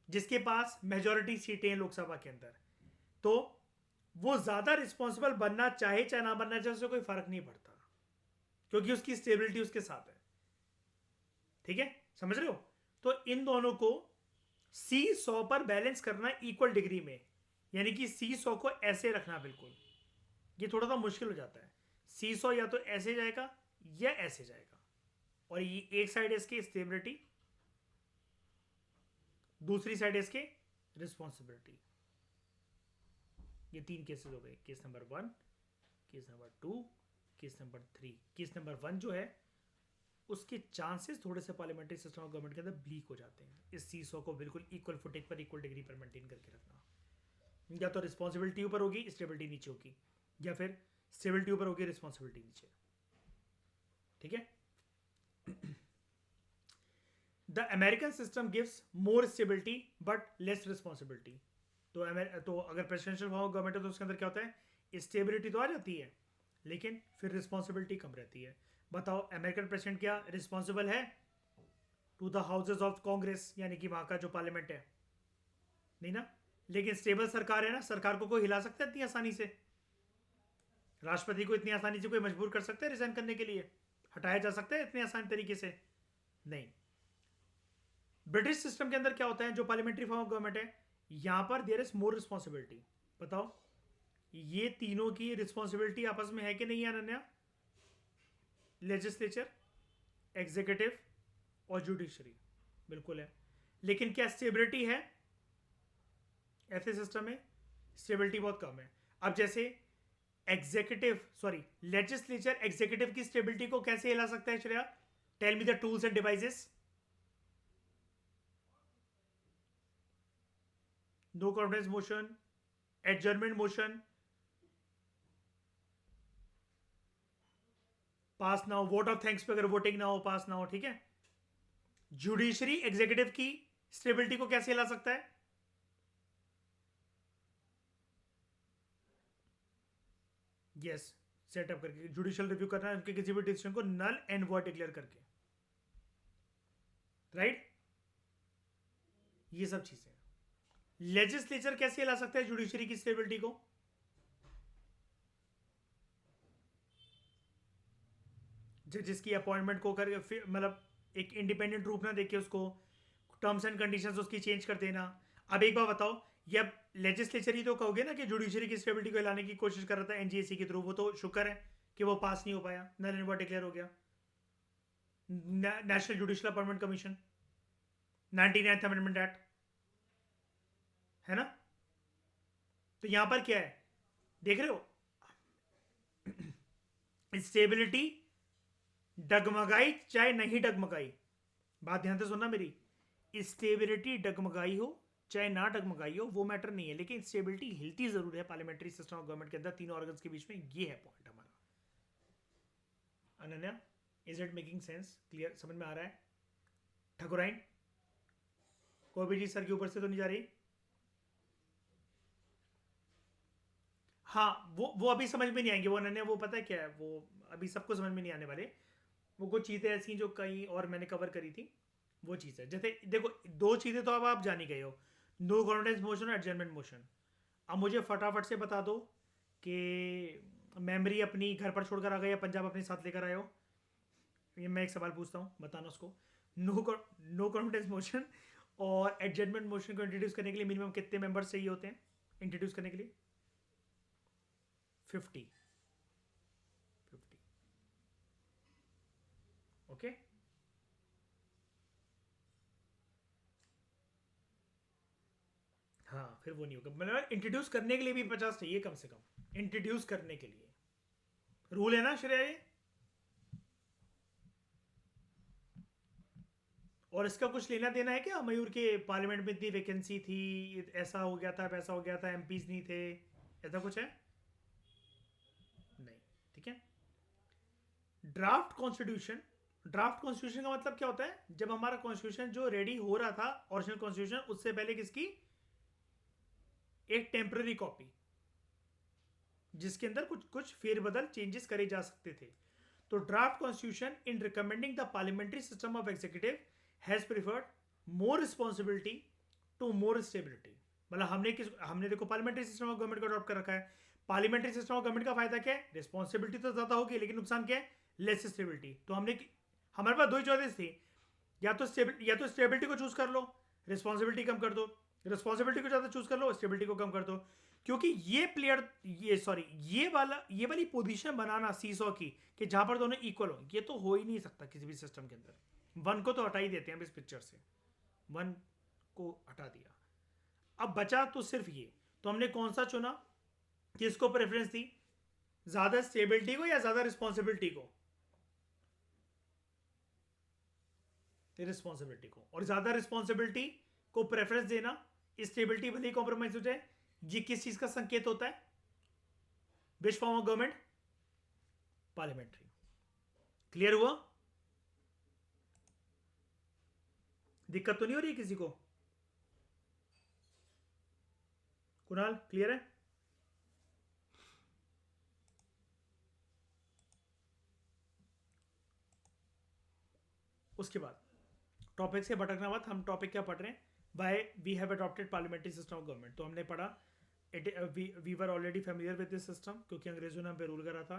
जिसके पास मेजॉरिटी सीटें हैं लोकसभा के अंदर, तो वो ज्यादा रिस्पॉन्सिबल बनना चाहे ना बनना चाहे, उससे कोई फर्क नहीं पड़ता, क्योंकि उसकी स्टेबिलिटी उसके साथ है। ठीक है, समझ रहे हो? तो इन दोनों को सी 100 पर बैलेंस करना इक्वल डिग्री में, यानी कि सी 100 को ऐसे रखना बिल्कुल, ये थोड़ा सा मुश्किल हो जाता है। सी 100 या तो ऐसे जाएगा या ऐसे जाएगा, और ये एक साइड है इसकी स्टेबिलिटी, दूसरी साइड है इसके रिस्पॉन्सिबिलिटी। ये 3 केसेस हो गए, case number 1, case number 2, case number 3। Case number 1 जो है उसके चांसेस थोड़े से पार्लियामेंट्री सिस्टम ऑफ गवर्नमेंट के अंदर ब्लीक हो जाते हैं। इस सी 100 को बिल्कुल इक्वल फुटेज पर, इक्वल डिग्री पर मेंटेन करके रखना। या तो रिस्पॉन्सिबिलिटी ऊपर होगी, स्टेबिलिटी नीचे होगी, या फिर स्टेबिलिटी ऊपर होगी, रिस्पॉन्सिबिलिटी नीचे। ठीक है? The American system gives more stability but less responsibility. तो अगर प्रेसिडेंशियल फॉर्म ऑफ गवर्नमेंट है तो उसके अंदर क्या होता है, स्टेबिलिटी तो आ जाती है लेकिन फिर रिस्पॉन्सिबिलिटी कम रहती है। बताओ, अमेरिकन प्रेसिडेंट क्या रिस्पॉन्सिबल है to the houses of Congress, यानी कि वहां का जो पार्लियामेंट है? नहीं ना। लेकिन स्टेबल सरकार है ना, सरकार को कोई हिला सकता है इतनी आसानी से? राष्ट्रपति को इतनी आसानी से कोई मजबूर कर सकता है रिजाइन करने के लिए? हटाया जा सकता है इतने आसान तरीके से? नहीं। ब्रिटिश सिस्टम के अंदर क्या होता है, जो पार्लियामेंट्री फॉर्म ऑफ गवर्नमेंट है, यहां पर देयर इज मोर रिस्पॉन्सिबिलिटी। बताओ, ये तीनों की रिस्पॉन्सिबिलिटी आपस में है कि नहीं अनन्या? लेजिस्लेचर, एग्जीक्यूटिव और जुडिशरी, बिल्कुल है। लेकिन क्या स्टेबिलिटी है? ऐसे सिस्टम में स्टेबिलिटी बहुत कम है। अब जैसे लेजिस्लेचर एग्जीक्यूटिव की स्टेबिलिटी को कैसे हिला सकता है Shreya? Tell me the tools and devices. No confidence motion, adjournment motion, pass ना हो, वोट ऑफ थैंक्स पे अगर वोटिंग ना हो, पास ना हो। ठीक है? जुडिशरी एग्जीक्यूटिव की स्टेबिलिटी को कैसे हिला सकता है? यस, सेटअप करके, जुडिशियल रिव्यू करना है, उनके किसी भी डिसीजन को नल एंड वॉइड डिक्लेयर करके। राइट? ये सब चीजें। लेजिस्लेचर कैसे हिला सकता है जुडिशरी की स्टेबिलिटी को? जजेस की अपॉइंटमेंट को करके, मतलब एक इंडिपेंडेंट रूप ना देखे उसको, टर्म्स एंड कंडीशंस उसकी चेंज कर देना। अब एक बार बताओ, ये अब लेजिस्लेचर ही तो कहोगे ना कि जुडिशरी की स्टेबिलिटी को हिलाने की कोशिश कर रहा था एनजीएसी के थ्रू, वो तो शुक्र है कि वो पास नहीं हो पाया, नल एंड वॉइड डिक्लेयर हो गया। National Judicial Appointment commission, 99th amendment act, है ना? तो यहां पर क्या है, देख रहे हो? स्टेबिलिटी डगमगाई चाहे नहीं डगमगाई, बात ध्यान से सुनना मेरी, स्टेबिलिटी डगमगाई हो चाहे ना डगमगाई हो वो मैटर नहीं है, लेकिन स्टेबिलिटी हिलती जरूर है पार्लियामेंट्री सिस्टम ऑफ गवर्नमेंट के अंदर तीनों ऑर्गन्स के बीच में। ये है पॉइंट हमारा। Ananya, is it making sense? Clear, समझ में आ रहा है? ठकुराइन, कोई भी चीज सर के ऊपर से तो नहीं जा रही? हाँ, वो अभी समझ में नहीं आएंगे वो अनन्या, वो पता है क्या है, वो अभी सबको समझ में नहीं आने वाले। वो कुछ चीज़ें ऐसी जो कहीं और मैंने कवर करी थी, वो चीज़ है। जैसे देखो, दो चीज़ें तो अब आप जान ही गए हो, नो कॉन्फिडेंस मोशन और एडजर्नमेंट मोशन। अब मुझे फटाफट से बता दो कि मेमोरी अपनी घर पर छोड़कर आ गए या पंजाब अपने साथ लेकर आए हो? ये मैं एक सवाल पूछता हूँ, बताना उसको। नो कॉन्फिडेंस मोशन और एडजर्नमेंट मोशन को इंट्रोड्यूस करने के लिए मिनिमम कितने मेंबर्स चाहिए होते हैं इंट्रोड्यूस करने के लिए? 50। ओके, हाँ, फिर वो नहीं होगा। मतलब इंट्रोड्यूस करने के लिए भी 50 चाहिए कम से कम, इंट्रोड्यूस करने के लिए। रूल है ना श्रेया ये? और इसका कुछ लेना देना है क्या मयूर के पार्लियामेंट में इतनी वैकेंसी थी, ऐसा हो गया था, वैसा हो गया था, एमपीज नहीं थे, ऐसा कुछ है? नहीं। ठीक है? ड्राफ्ट कॉन्स्टिट्यूशन का मतलब क्या होता है? जब हमारा कॉन्स्टिट्यूशन जो रेडी हो रहा था, ओरिजिनल कॉन्स्टिट्यूशन, उससे पहले किसकी एक टेम्पररी कॉपी, जिसके अंदर कुछ कुछ फेरबदल चेंजेस करे जा सकते थे। तो draft constitution in recommending the parliamentary system of executive has preferred more responsibility to more stability. मतलब हमने देखो पार्लियामेंट्री सिस्टम ऑफ गवर्नमेंट को अडॉप्ट कर रखा है। पार्लियामेंट्री सिस्टम ऑफ गवर्नमेंट का फायदा क्या है? रिस्पॉन्सिबिलिटी तो ज्यादा होगी, लेकिन नुकसान क्या है? Less stability. तो हमारे पास दो ही चॉइसेस थी, या तो स्टेबिलिटी को चूज कर लो, रिस्पॉन्सिबिलिटी कम कर दो, रिस्पॉन्सिबिलिटी को ज्यादा चूज कर लो, स्टेबिलिटी को कम कर दो। क्योंकि ये वाली पोजीशन बनाना सीसॉ की, कि जहां पर दोनों इक्वल हो, ये तो हो ही नहीं सकता किसी भी सिस्टम के अंदर। वन को तो हटा ही देते हैं अब इस पिक्चर से, वन को हटा दिया, अब बचा तो सिर्फ ये। तो हमने कौन सा चुना? किसको प्रेफरेंस दी? ज्यादा स्टेबिलिटी को या ज्यादा रिस्पॉन्सिबिलिटी को? रिस्पॉन्सिबिलिटी को। और ज्यादा रिस्पॉन्सिबिलिटी को प्रेफरेंस देना, स्टेबिलिटी भले ही कॉम्प्रोमाइज हो जाए, ये किस चीज का संकेत होता है? Which form of government? Parliamentary. Clear हुआ? दिक्कत तो नहीं हो रही किसी को? कुणाल क्लियर है? उसके बाद टॉपिक से भटकना मत, हम टॉपिक क्या पढ़ रहे हैं? By we have adopted parliamentary system of government. तो हमने पढ़ा we were already familiar with this system, क्योंकि अंग्रेजों ने हम पे रूल करा था।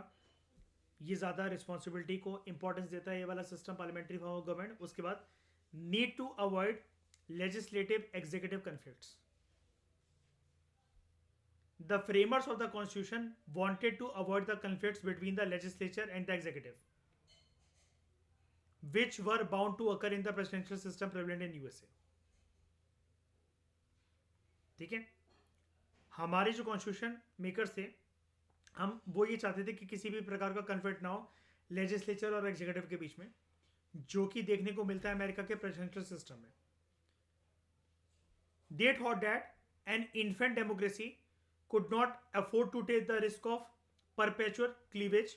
ये ज़्यादा रिस्पॉन्सिबिलिटी को इंपॉर्टेंस देता है, ये वाला system parliamentary form of government. उसके बाद need to avoid legislative executive conflicts. The framers of the constitution wanted to avoid the conflicts between the legislature and the executive, which were bound to occur in the presidential system prevalent in USA. ठीक है, हमारे जो constitution makers थे, हम वो ये चाहते थे कि किसी भी प्रकार का कन्फ्लिक्ट ना हो लेजिस्लेचर और एग्जीक्यूटिव के बीच में, जो कि देखने को मिलता है अमेरिका के प्रेसिडेंशियल सिस्टम में। They thought that an infant democracy could not afford to take the risk of perpetual cleavage,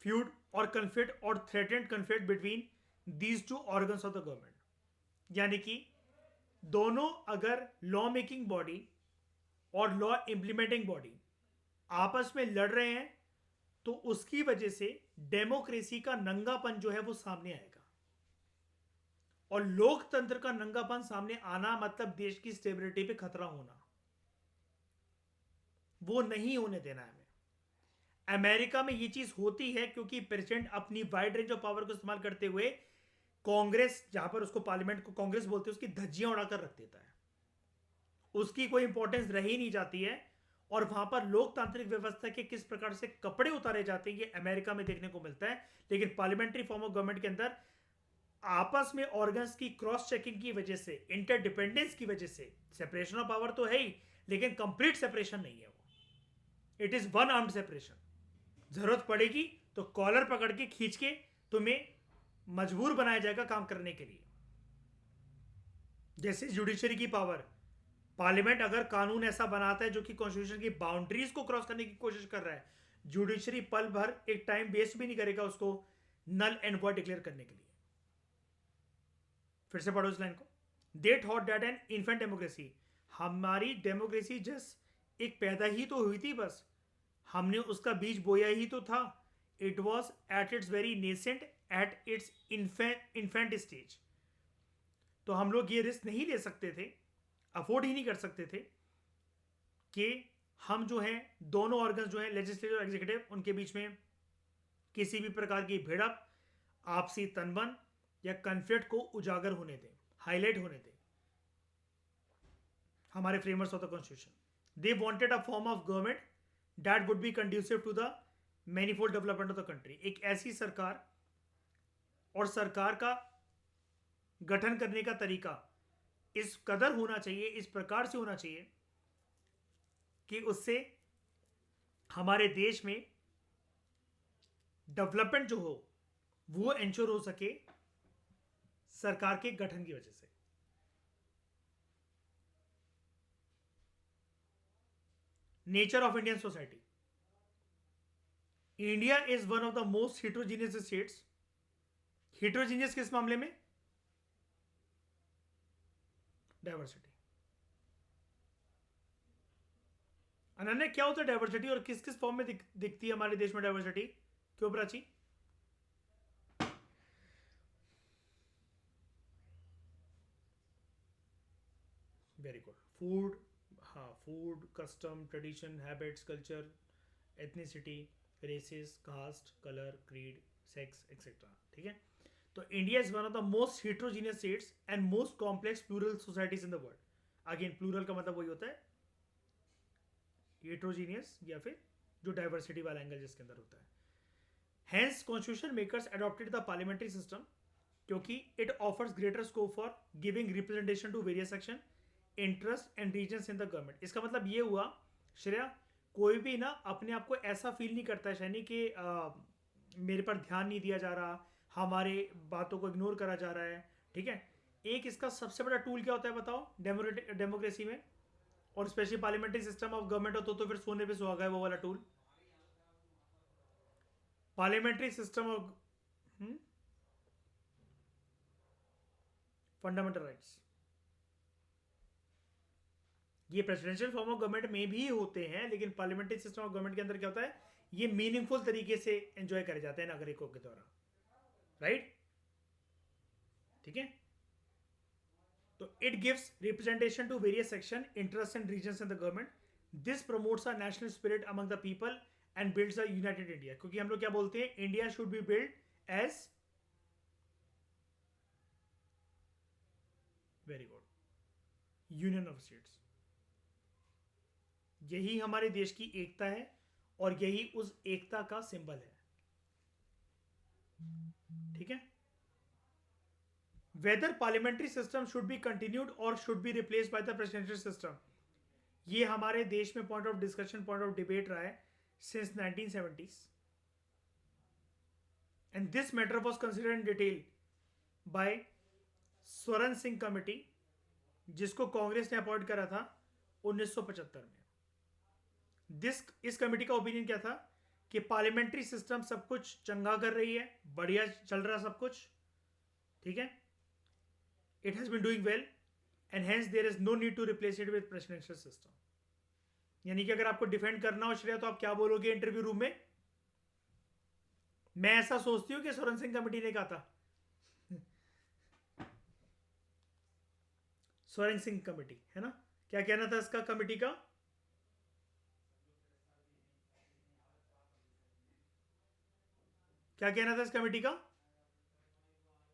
feud or conflict or threatened conflict between these two organs of the government. यानी कि दोनों अगर law making body और law implementing body आपस में लड़ रहे हैं, तो उसकी वजह से डेमोक्रेसी का नंगापन जो है वो सामने आएगा। और लोकतंत्र का नंगापन सामने आना मतलब देश की स्टेबिलिटी पे खतरा होना, वो नहीं होने देना है हमें। अमेरिका में ये चीज होती है क्योंकि प्रेसिडेंट अपनी वाइड रेंज ऑफ पावर को इस्तेमाल करते हुए कांग्रेस, जहां पर उसको पार्लियामेंट को कांग्रेस बोलते हैं, उसकी धज्जियां उड़ाकर रख देता है, उसकी कोई इंपॉर्टेंस रही नहीं जाती है। और वहां पर लोकतांत्रिक व्यवस्था के किस प्रकार से कपड़े उतारे जाते हैं, ये अमेरिका में देखने को मिलता है। लेकिन पार्लियामेंट्री फॉर्म ऑफ गवर्नमेंट के अंदर आपस में ऑर्गन्स की क्रॉस चेकिंग की वजह से, इंटरडिपेंडेंस की वजह से, सेपरेशन ऑफ पावर तो है ही, लेकिन कंप्लीट सेपरेशन नहीं है वो। It is one armed separation. जरूरत पड़ेगी तो कॉलर पकड़ के खींच के तुम्हें मजबूर बनाया जाएगा काम करने के लिए। जैसे जुडिशरी की पावर, पार्लियामेंट अगर कानून ऐसा बनाता है जो कि कॉन्स्टिट्यूशन की बाउंड्रीज को क्रॉस करने की कोशिश कर रहा है, जुडिशरी पल भर एक टाइम वेस्ट भी नहीं करेगा उसको नल एंड वॉइड डिक्लेयर करने के लिए। फिर से पढ़ो इस लाइन को। They thought that an infant democracy, हमारी डेमोक्रेसी जस्ट एक पैदा ही तो हुई थी, बस हमने उसका बीज बोया ही तो था। It was at its very nascent, at its infant stage. तो हम लोग ये रिस्क नहीं ले सकते थे, अफोर्ड ही नहीं कर सकते थे कि हम जो हैं दोनों ऑर्गन्स जो हैं लेजिस्लेटिव और एग्जीक्यूटिव, उनके बीच में किसी भी प्रकार की भिड़प, आपसी तनबन या कन्फ्लिक्ट को उजागर होने दें, हाईलाइट होने दें। हमारे framers of the constitution, they wanted a form of government that would be conducive to the manifold development of the country. एक ऐसी सरकार, और सरकार का गठन करने का तरीका इस कदर होना चाहिए, इस प्रकार से होना चाहिए कि उससे हमारे देश में डेवलपमेंट जो हो वो एंश्योर हो सके सरकार के गठन की वजह से। Nature of Indian society, India is one of the most heterogeneous states. Heterogeneous किस मामले में? डाइवर्सिटी। अनन्या क्या होता है डाइवर्सिटी, और किस किस फॉर्म में दिखती है हमारे देश में डाइवर्सिटी? क्यों प्राची? Very good. फूड, हाँ, food, custom, tradition, habits, culture, ethnicity, races, caste, colour, creed, sex etcetera. ठीक है. तो India is one of the most heterogeneous states and most complex plural societies in the world. Again plural का मतलब वही होता है heterogeneous, या फिर जो डाइवर्सिटी वाला एंगल जिसके अंदर होता है. Hence constitution makers adopted the parliamentary system क्योंकि it offers greater scope for giving representation to various section, interest and regions in the government. इसका मतलब ये हुआ श्रेया, कोई भी ना अपने आप को ऐसा फील नहीं करता है शैनी कि मेरे पर ध्यान नहीं दिया जा रहा, हमारे बातों को इग्नोर करा जा रहा है. ठीक है. एक इसका सबसे बड़ा टूल क्या होता है बताओ डेमोक्रेसी में, और specially parliamentary system of government हो तो फिर सोने पे सुहागा है वो वाला tool, parliamentary system of fundamental rights. ये प्रेसिडेंशियल फॉर्म ऑफ गवर्नमेंट में भी होते हैं, लेकिन पार्लियामेंट्री सिस्टम ऑफ गवर्नमेंट के अंदर क्या होता है, ये मीनिंगफुल तरीके से एंजॉय करे जाते हैं नागरिकों के द्वारा. राइट. ठीक है. तो it gives representation to various section, interest and regions in the government. This promotes a national spirit among the people and builds a united India. क्योंकि हम लोग क्या बोलते हैं, India should be build as, very good, union of states. यही हमारे देश की एकता है और यही उस एकता का सिंबल है. ठीक है. Whether parliamentary system should be continued और should be replace by the presidential system, ये हमारे देश में point of discussion, point of debate रहा है since 1970s. And this matter was considered in detail by Swaran Singh committee, जिसको कांग्रेस ने अपॉइंट करा था 1975 में. इस कमेटी का ओपिनियन क्या था कि पार्लियामेंट्री सिस्टम सब कुछ चंगा कर रही है, बढ़िया चल रहा सब कुछ. ठीक है. It has been doing well and hence there is no need to replace it with presidential system. यानी कि अगर आपको डिफेंड करना हो श्रेया, तो आप क्या बोलोगे इंटरव्यू रूम में? मैं ऐसा सोचती हूं कि स्वरण सिंह कमेटी ने कहा था. स्वरण सिंह कमेटी है ना, क्या कहना था इसका कमेटी का? क्या कहना था इस कमेटी का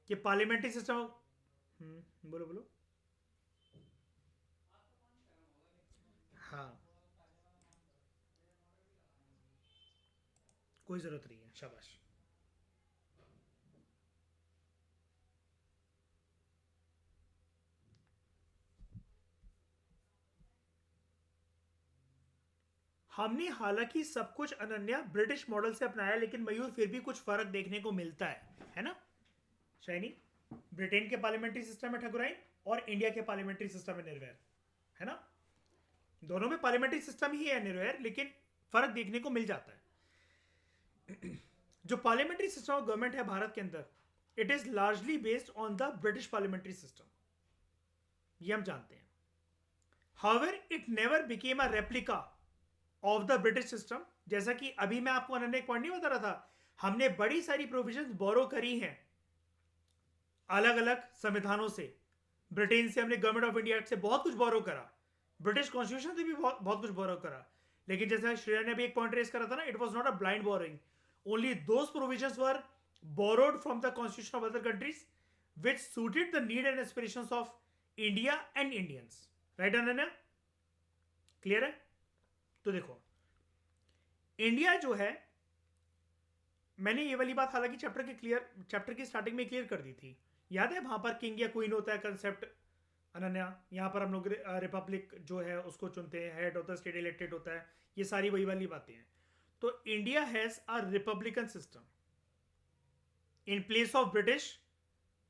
कि पार्लियामेंट्री सिस्टम. बोलो बोलो. हाँ, कोई जरूरत नहीं है, शाबाश. हमने हालांकि सब कुछ अनन्या ब्रिटिश मॉडल से अपनाया, लेकिन मयूर फिर भी कुछ फर्क देखने को मिलता है ना शाइनी? ब्रिटेन के पार्लियामेंट्री सिस्टम में ठकुराइन और इंडिया के पार्लियामेंट्री सिस्टम में निर्वैर, है ना? दोनों में पार्लियामेंट्री सिस्टम ही है निर्वैर, लेकिन फर्क देखने को मिल जाता है. जो पार्लियामेंट्री सिस्टम ऑफ गवर्नमेंट है भारत के अंदर, it is largely based on the British parliamentary system, ये हम जानते हैं. However it never became a replica of the British system. जैसा कि अभी मैं आपको अनन्या एक पॉइंट नहीं बता रहा था, हमने बड़ी सारी प्रोविजंस बोरो करी हैं अलग अलग संविधानों से. ब्रिटेन से हमने गवर्नमेंट ऑफ इंडिया एक्ट से बहुत कुछ बोरो करा, ब्रिटिश कॉन्स्टिट्यूशन से भी बहुत कुछ बोरो करा. लेकिन जैसा श्रेया ने भी एक पॉइंट रेज करा था ना, it was not a blind borrowing. Only those provisions were borrowed from the constitution of other countries which suited the need and aspirations of India and Indians. Right Ananya? Clear है? तो देखो, India जो है, मैंने ये वाली बात हालांकि चैप्टर की स्टार्टिंग में क्लियर कर दी थी. याद है वहां पर किंग या क्वीन होता है कंसेप्ट अनन्या? यहां पर हम लोग रिपब्लिक जो है उसको चुनते हैं, हेड होता है, स्टेट इलेक्टेड होता है, ये सारी वही वाली बातें हैं. तो India has a Republican system in place of British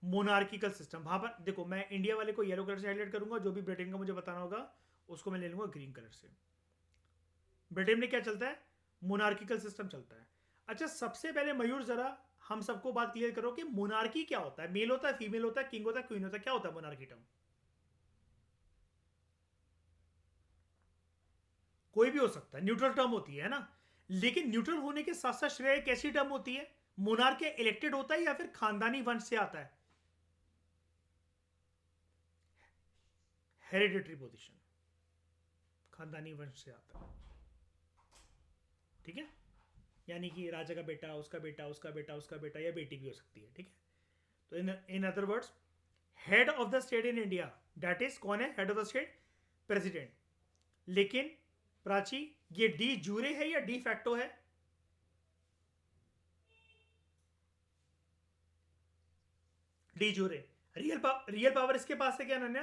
monarchical system. वहां पर देखो, मैं इंडिया वाले को येलो कलर से हाईलाइट करूंगा, जो भी ब्रिटेन का मुझे बताना होगा उसको मैं ले लूंगा ग्रीन कलर से. ब्रिटेन में क्या चलता है? मोनार्किकल सिस्टम चलता है. अच्छा, सबसे पहले मयूर जरा हम सबको बात क्लियर करो कि मोनार्की क्या होता है. मेल होता है, फीमेल होता है, किंग होता है, क्वीन होता है, क्या होता है मोनार्की टर्म? कोई भी हो सकता है, न्यूट्रल टर्म होती है ना. लेकिन न्यूट्रल होने के साथ साथ श्रेय एक ऐसी टर्म होती है, मोनार्क इलेक्टेड होता है या फिर खानदानी वंश से आता हेरिडिटरी पोजीशन, खानदानी वंश से आता है, ठीक है। यानी कि राजा का बेटा, उसका बेटा, उसका बेटा, उसका बेटा, या बेटी भी हो सकती है, ठीक है। तो in other words, head of the state in India, that is कौन है head of the state? President. लेकिन प्राची, ये डी जूरे है या डी फैक्टो है? D jure. रियल पावर इसके पास है क्या अनन्या?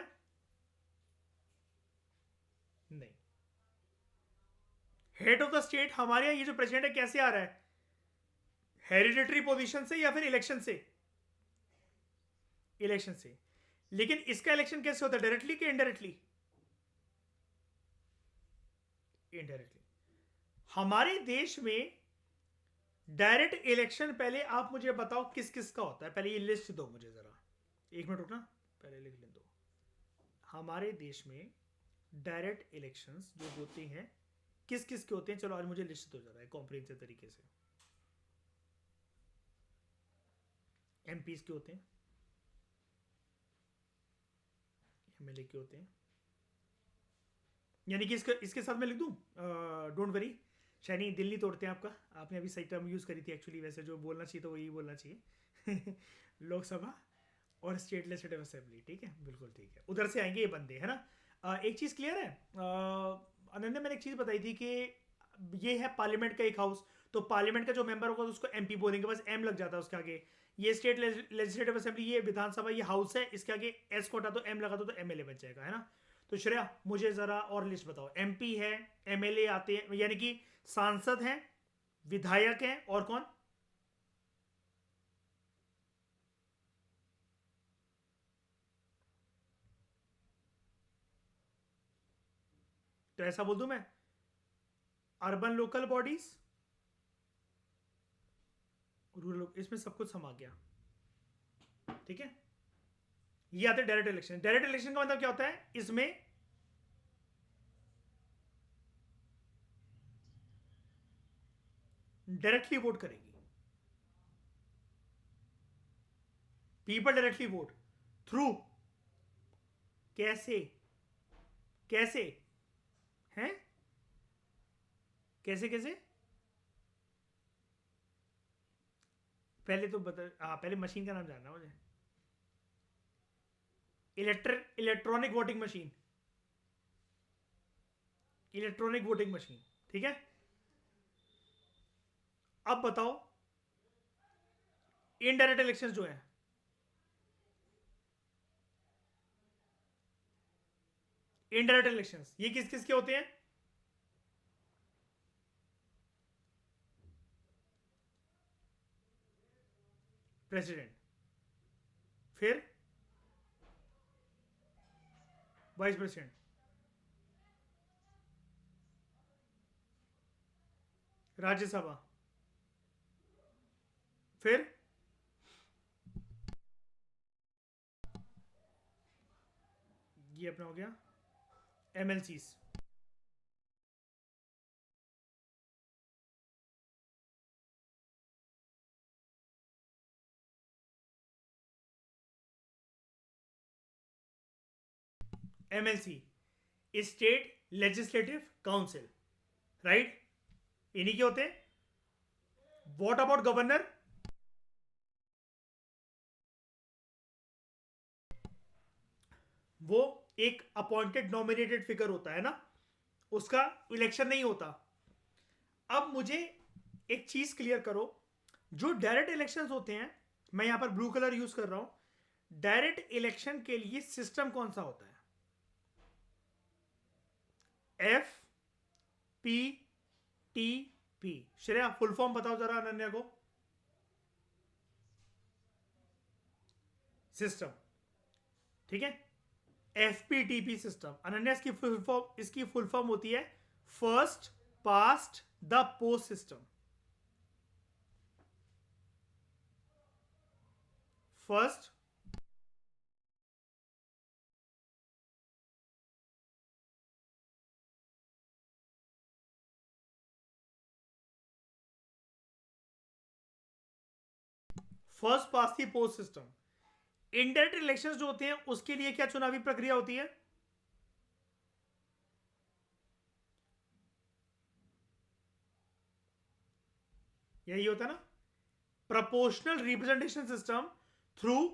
नहीं। हेड ऑफ द स्टेट हमारे यहाँ ये जो प्रेसिडेंट है कैसे आ रहा है? हेरिडिटरी पोजीशन से या फिर इलेक्शन से? इलेक्शन से। लेकिन इसका इलेक्शन कैसे होता है, डायरेक्टली कि इनडायरेक्टली? इनडायरेक्टली। हमारे देश में डायरेक्ट इलेक्शन, पहले आप मुझे बताओ किस किस का होता है, पहले ये लिस्ट दो मुझे जरा, एक मिनट रुकना, पहले लिख लें दो। हमारे देश में डायरेक्ट इलेक्शंस जो होते हैं किस किस के होते हैं, चलो आज मुझे लिस्ट दो जरा कॉम्प्रिहेंसिव तरीके से। एमपीज के होते हैं, एमएलए के होते हैं, यानी कि इसके साथ मैं लिख दूं, डोंट वरी शैनी, दिल नहीं तोड़ते हैं आपका, आपने अभी सही टर्म यूज़ करी थी एक्चुअली, वैसे जो बोलना चाहिए तो वही बोलना चाहिए। लोकसभा और स्टेट लेजिस्लेटिव असेंबली, ठीक है, बिल्कुल ठीक है, उधर से आएंगे ये बंदे, है ना। एक चीज़ क्लियर है, अनन्या मैंने एक चीज़ बताई थी कि ये है पार्लियामेंट का एक हाउस, तो पार्लियामेंट का जो मेंबर होगा तो उसको एमपी बोलेंगे, बस एम लग जाता है उसके आगे। ये स्टेट लेजिस्लेटिव असेंबली, ये विधानसभा, ये हाउस है, इसके आगे एस को हटा दो, एम लगा दो, तो एमएलए बच जाएगा, है ना। तो श्रेया मुझे जरा और लिस्ट बताओ, एमपी है, एमएलए आते हैं, यानी कि सांसद हैं, विधायक हैं, और कौन? तो ऐसा बोल दूं मैं, अर्बन लोकल बॉडीज, रूरल, इसमें सब कुछ समा गया, ठीक है। ये आते हैं डायरेक्ट इलेक्शन। डायरेक्ट इलेक्शन का मतलब क्या होता है, इसमें डायरेक्टली वोट करेगी, पीपल डायरेक्टली वोट थ्रू, कैसे? कैसे हैं? कैसे कैसे? पहले तो बता, पहले मशीन का नाम जानना मुझे। Electronic voting machine, electronic voting machine, ठीक है। अब बताओ, इनडायरेक्ट इलेक्शंस जो है, इनडायरेक्ट इलेक्शंस ये किस किस के होते हैं? प्रेसिडेंट, फिर वाइस प्रेसिडेंट, राज्यसभा, फिर ये अपना हो गया MLCs, MLC, state legislative council, right, इन्हीं के होते हैं। What about governor? वो एक अपॉइंटेड नॉमिनेटेड फिगर होता है ना, उसका इलेक्शन नहीं होता। अब मुझे एक चीज क्लियर करो, जो डायरेक्ट इलेक्शंस होते हैं, मैं यहां पर ब्लू कलर यूज कर रहा हूं, डायरेक्ट इलेक्शन के लिए सिस्टम कौन सा होता है? F P T P. Shreya full form बताओ जरा अनन्या को। सिस्टम, ठीक है, एफपीटीपी सिस्टम। अनन्या इसकी फुल फॉर्म होती है first past the post system. First first past the post system. Indirect elections जो होते हैं उसके लिए क्या चुनावी प्रक्रिया होती है? यही होता ना, proportional representation system through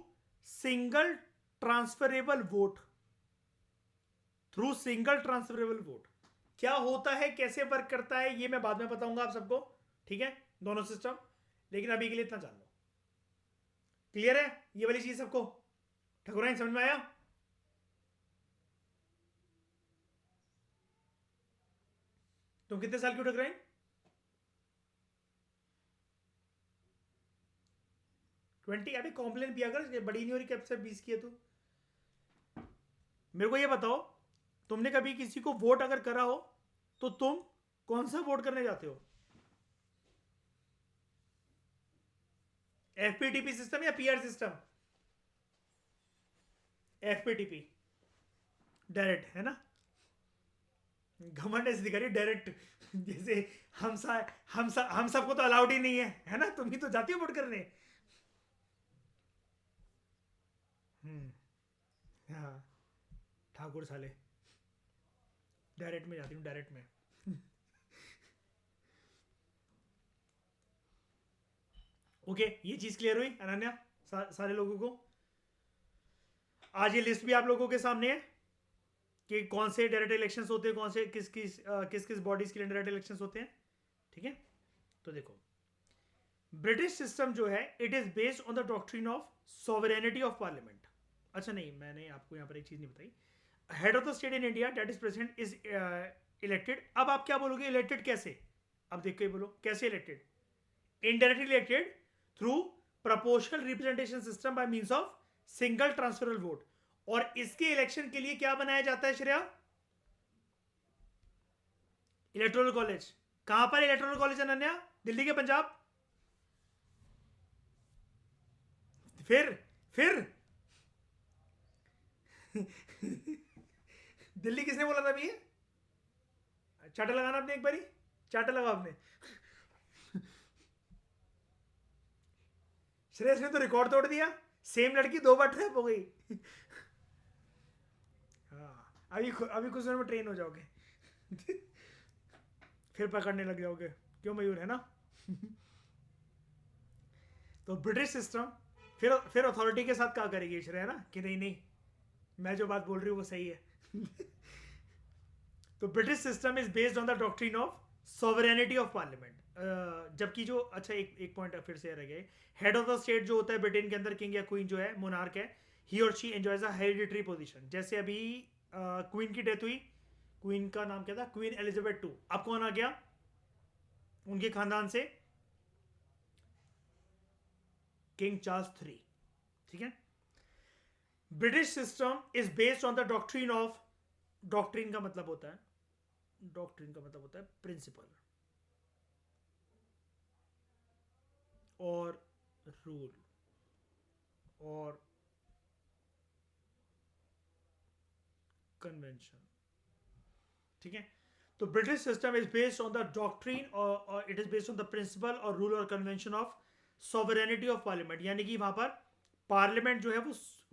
single transferable vote, through single transferable vote. क्या होता है, कैसे वर्क करता है, ये मैं बाद में बताऊंगा आप सबको, ठीक है, दोनों सिस्टम। लेकिन अभी के लिए इतना जान लो। क्लियर है ये वाली चीज सबको? ठकुराइन समझ में आया? तुम कितने साल की हो ठकुराइन? 20? अभी कॉम्प्लेन पिया कर, बड़ी नहीं हो रही, कब से 20 की है तू? मेरे को ये बताओ, तुमने कभी किसी को वोट अगर करा हो तो तुम कौन सा वोट करने जाते हो? एफपीटीपी सिस्टम या पीआर सिस्टम? एफपीटीपी डायरेक्ट है ना? घमंड ऐसे दिखा रही डायरेक्ट, जैसे हम सबको तो अलाउड ही नहीं है ना? तुम ही तो जाती हो वोट करने। हाँ, ठाकुर साले डायरेक्ट में जाती हूँ, डायरेक्ट में। ओके, ये चीज क्लियर हुई अनन्या सारे लोगों को? आज ये लिस्ट भी आप लोगों के सामने है कि कौन से डायरेक्ट इलेक्शंस होते हैं, कौन से किस किस बॉडीज के लिए डायरेक्ट इलेक्शंस होते हैं, ठीक है? तो देखो, ब्रिटिश सिस्टम जो है, it is based on the doctrine of sovereignty of parliament. अच्छा नहीं, मैंने आपको यहां पर एक चीज नहीं बताई। Head of the state in India, that is president, is elected. अब आप क्या बोलोगे, इलेक्टेड कैसे? अब देख के बोलो कैसे elected? Indirectly elected through proportional representation system by means of single transferable vote. और इसके इलेक्शन के लिए क्या बनाया जाता है श्रेया? Electoral college. कहां पर इलेक्टोरल कॉलेज अनन्या? दिल्ली के पंजाब? फिर दिल्ली किसने बोला था अभी ये? चाटा लगाना आपने, एक बारी चाटा लगा आपने। श्रेयस ने तो रिकॉर्ड तोड़ दिया, सेम लड़की 2 बार ट्रैप हो गई। हाँ, अभी कुछ देर में ट्रेन हो जाओगे। फिर पकड़ने लग जाओगे, क्यों मयूर, है ना? तो ब्रिटिश सिस्टम फिर अथॉरिटी के साथ क्या करेगी श्रेया ना, कि नहीं नहीं मैं जो बात बोल रही हूँ वो सही है। तो British system is based on the doctrine of sovereignty of parliament. जबकि जो, अच्छा एक पॉइंट फिर से रह गया, हेड ऑफ द स्टेट जो होता है ब्रिटेन के अंदर, किंग या क्वीन जो है, मोनार्क है, ही और she enjoys a hereditary position. जैसे अभी क्वीन की डेथ हुई, क्वीन का नाम क्या था? Queen Elizabeth two. अब कौन आ गया उनके खानदान से? किंग चार्ल्स 3, ठीक है? British system is based on the doctrine of, doctrine का मतलब होता है, प्रिंसिपल और रूल और कन्वेंशन, ठीक है? तो British system is based on the doctrine और it is based on the principle और रूल और convention of sovereignty of parliament, यानी कि वहां पर पार्लियामेंट जो है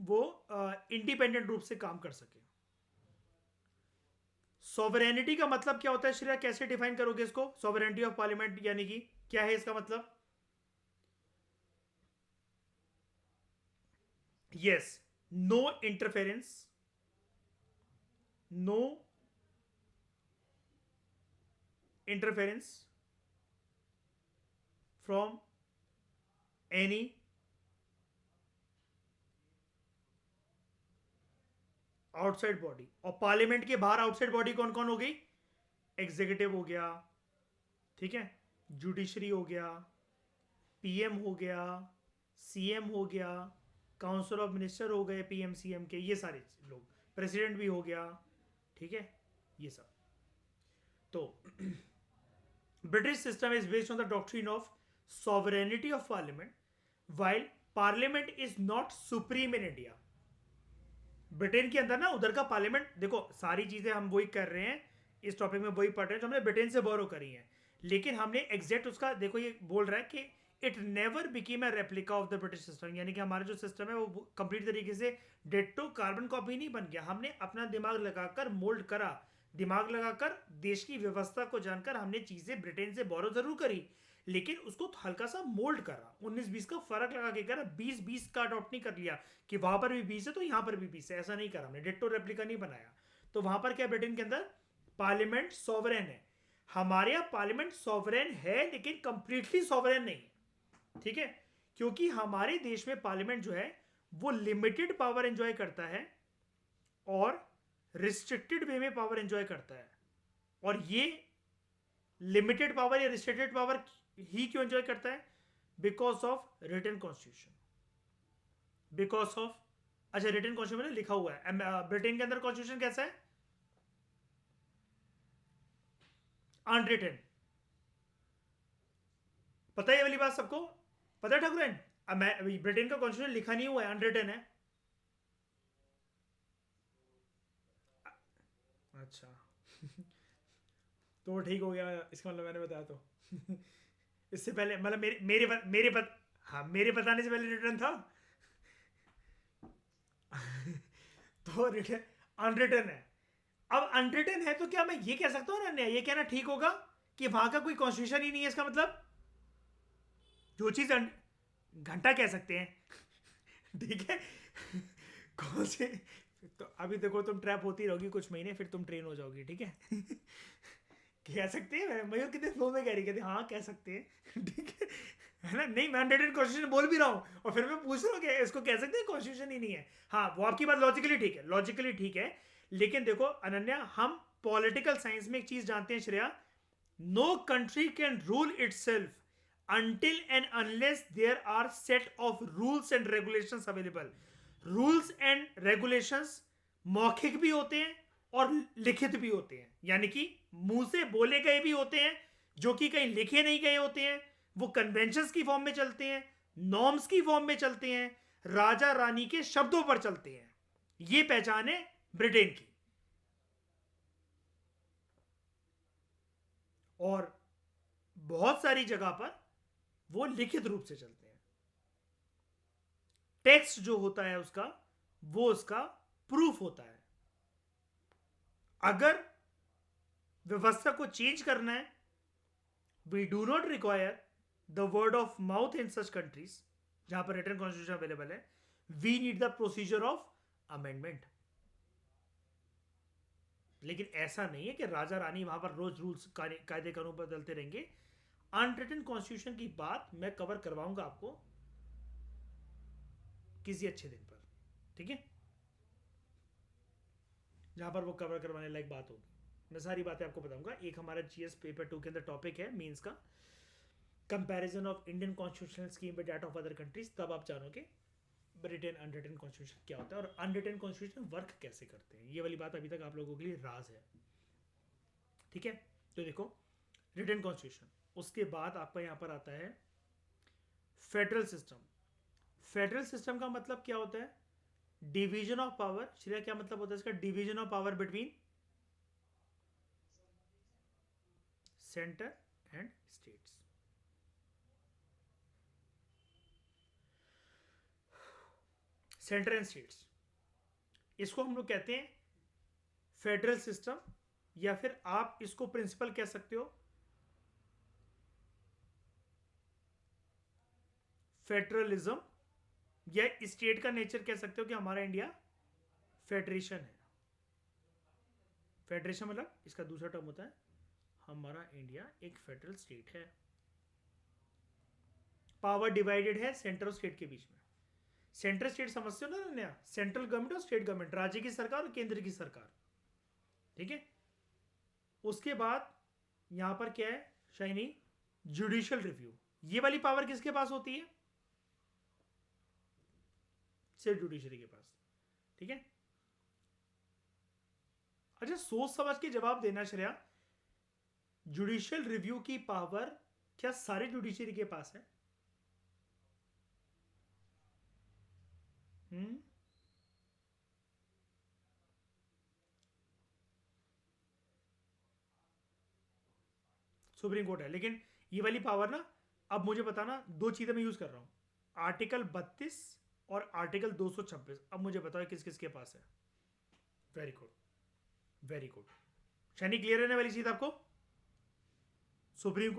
वो इंडिपेंडेंट रूप से काम कर सके। सॉवरेनिटी का मतलब क्या होता है श्रेया, कैसे डिफाइन करोगे इसको? सॉवरेनिटी ऑफ पार्लियामेंट यानी कि क्या है इसका मतलब? Yes, no interference, no interference from any outside body. और पार्लियामेंट के बाहर आउटसाइड बॉडी कौन कौन हो गई? एग्जीक्यूटिव हो गया, ठीक है, जुडिशरी हो गया, पीएम हो गया, सीएम हो गया, काउंसिल ऑफ मिनिस्टर हो गए पीएम सीएम के, ये सारे लोग, प्रेसिडेंट भी हो गया, ठीक है, ये सब। तो British system is based on the doctrine of sovereignty of parliament, while parliament is not supreme in India. Britain के अंदर ना, उधर का पार्लियामेंट, देखो सारी चीजें हम वही कर रहे हैं, इस टॉपिक में वही पढ़ रहे हैं जो हमने ब्रिटेन से बोरो करी है, लेकिन हमने एग्जैक्ट उसका, देखो ये बोल रहा है कि it never became a replica of the British system, यानी कि हमारा जो सिस्टम है वो कंप्लीट तरीके से डिट्टो कार्बन कॉपी नहीं बन गया, हमने अपना दिमाग लगाकर मोल्ड करा दिमाग लगाकर देश की व्यवस्था को जानकर हमने चीजें ब्रिटेन से बोरो जरूर करी, लेकिन उसको हल्का सा मोल्ड करा, 19-20 का फर्क लगा के करा, 20-20 का अडॉप्ट नहीं कर लिया कि वहां पर भी 20 है तो यहां पर भी 20 है, ऐसा नहीं करा हमने, डिट्टो रेप्लिका नहीं बनाया। तो वहां पर क्या, ब्रिटेन के अंदर पार्लियामेंट सॉवरेन है, हमारे यहाँ पार्लियामेंट सॉवरेन है लेकिन कंप्लीटली सॉवरेन नहीं है, ठीक है, क्योंकि हमारे देश में पार्लियामेंट जो है वो लिमिटेड पावर एंजॉय करता है और रिस्ट्रिक्टेड वे में पावर एंजॉय करता है। और ये लिमिटेड पावर या रिस्ट्रिक्टेड पावर ही क्यों एंजॉय करता है? Because of written constitution, because of, अच्छा रिटन कॉन्स्टिट्यूशन में लिखा हुआ है, ब्रिटेन के अंदर कॉन्स्टिट्यूशन कैसा है? अनरिटन। पता है ये वाली बात सबको? पता है ठाकुरन? ब्रिटेन का कॉन्स्टिट्यूशन लिखा नहीं हुआ है, अनरिटन है। अच्छा तो ठीक हो गया, इसका मतलब मैंने बताया तो इससे पहले मतलब हाँ मेरे बताने से पहले रिटर्न था तो रिटर्न अनरिटन है। अब अनरिटन है तो क्या मैं ये कह सकता हूँ ना, ये कहना ठीक होगा कि वहां का कोई कॉन्स्टिट्यूशन ही नहीं है? इसका मतलब जो चीज घंटा कह सकते हैं ठीक है कौन से, तो अभी देखो तुम ट्रैप होती रहोगी कुछ महीने, फिर तुम ट्रेन हो जाओगी, ठीक है कह सकते हैं, मयूर कितने फ्लो में कह रही, कहती हाँ कह सकते हैं ठीक है ना? नहीं, मैं अनरिटन कॉन्स्टिट्यूशन बोल भी रहा हूँ और फिर मैं पूछ रहा हूँ कि इसको कह सकते हैं कॉन्स्टिट्यूशन ही नहीं है। हाँ वो आपकी बात लॉजिकली ठीक है, लॉजिकली ठीक है, लेकिन देखो अनन्या, हम पॉलिटिकल साइंस में एक चीज जानते हैं Shreya, no country can rule itself until and unless there are set of rules and regulations available. Rules and regulations मौखिक भी होते हैं और लिखित भी होते हैं, यानी कि मुंह से बोले गए भी होते हैं जो कि कहीं लिखे नहीं गए होते हैं, वो कन्वेंशंस की फॉर्म में चलते हैं, नॉर्म्स की फॉर्म में चलते हैं, राजा रानी के शब्दों पर चलते हैं। ये पहचान है ब्रिटेन की। और बहुत सारी जगह पर वो लिखित रूप से चलते हैं, टेक्स्ट जो होता है उसका वो उसका प्रूफ होता है। अगर व्यवस्था को चेंज करना है, we do not require the word of mouth in such countries जहां पर रिटन कॉन्स्टिट्यूशन अवेलेबल है, we need the procedure of amendment. लेकिन ऐसा नहीं है कि राजा रानी वहां पर रोज रूल्स कायदे कानून बदलते रहेंगे। अनरिटन कॉन्स्टिट्यूशन की बात मैं कवर करवाऊंगा आपको किसी अच्छे दिन पर, ठीक है, जहां पर वो कवर करवाने लायक बात होगी। मैं सारी बातें आपको बताऊंगा। एक हमारा जीएस पेपर 2 के अंदर टॉपिक है मीन्स का, comparison of Indian constitutional scheme with that of other countries, तब आप जानोगे ब्रिटेन अनरिटन कॉन्स्टिट्यूशन क्या होता है और अनरिटन कॉन्स्टिट्यूशन वर्क कैसे करते हैं। ये वाली बात अभी तक आप लोगों के लिए राज है, ठीक है। तो देखो रिटन कॉन्स्टिट्यूशन, उसके बाद आपका यहां पर आता है फेडरल सिस्टम। फेडरल सिस्टम का मतलब क्या होता है? Division of power. श्रेया क्या मतलब होता है इसका? Division of power between centre and states. Centre and states, इसको हम लोग कहते हैं फेडरल सिस्टम, या फिर आप इसको प्रिंसिपल कह सकते हो फेडरलिज्म, या स्टेट का नेचर कह सकते हो कि हमारा इंडिया फेडरेशन है। फेडरेशन मतलब इसका दूसरा टर्म होता है हमारा इंडिया एक फेडरल स्टेट है। पावर डिवाइडेड है सेंटर और स्टेट के बीच में। सेंट्रल स्टेट समझते हो ना नया, सेंट्रल गवर्नमेंट और स्टेट गवर्नमेंट, राज्य की सरकार और केंद्र की सरकार, ठीक है। उसके बाद यहां पर क्या है शाइनी? Judicial review. ये वाली पावर किसके पास होती है? सिर्फ जुडिशरी के पास, ठीक है। अच्छा सोच समझ के जवाब देना श्रेया, जुडिशियल रिव्यू की पावर क्या सारे जुडिशरी के पास है? सुप्रीम कोर्ट है, लेकिन ये वाली पावर ना, अब मुझे बताना, दो चीजें मैं यूज कर रहा हूं, आर्टिकल 32 और आर्टिकल 226। अब मुझे बताओ किस किस के पास है? Very good, very good. Shani clear है वाली चीज आपको? सुप्रीम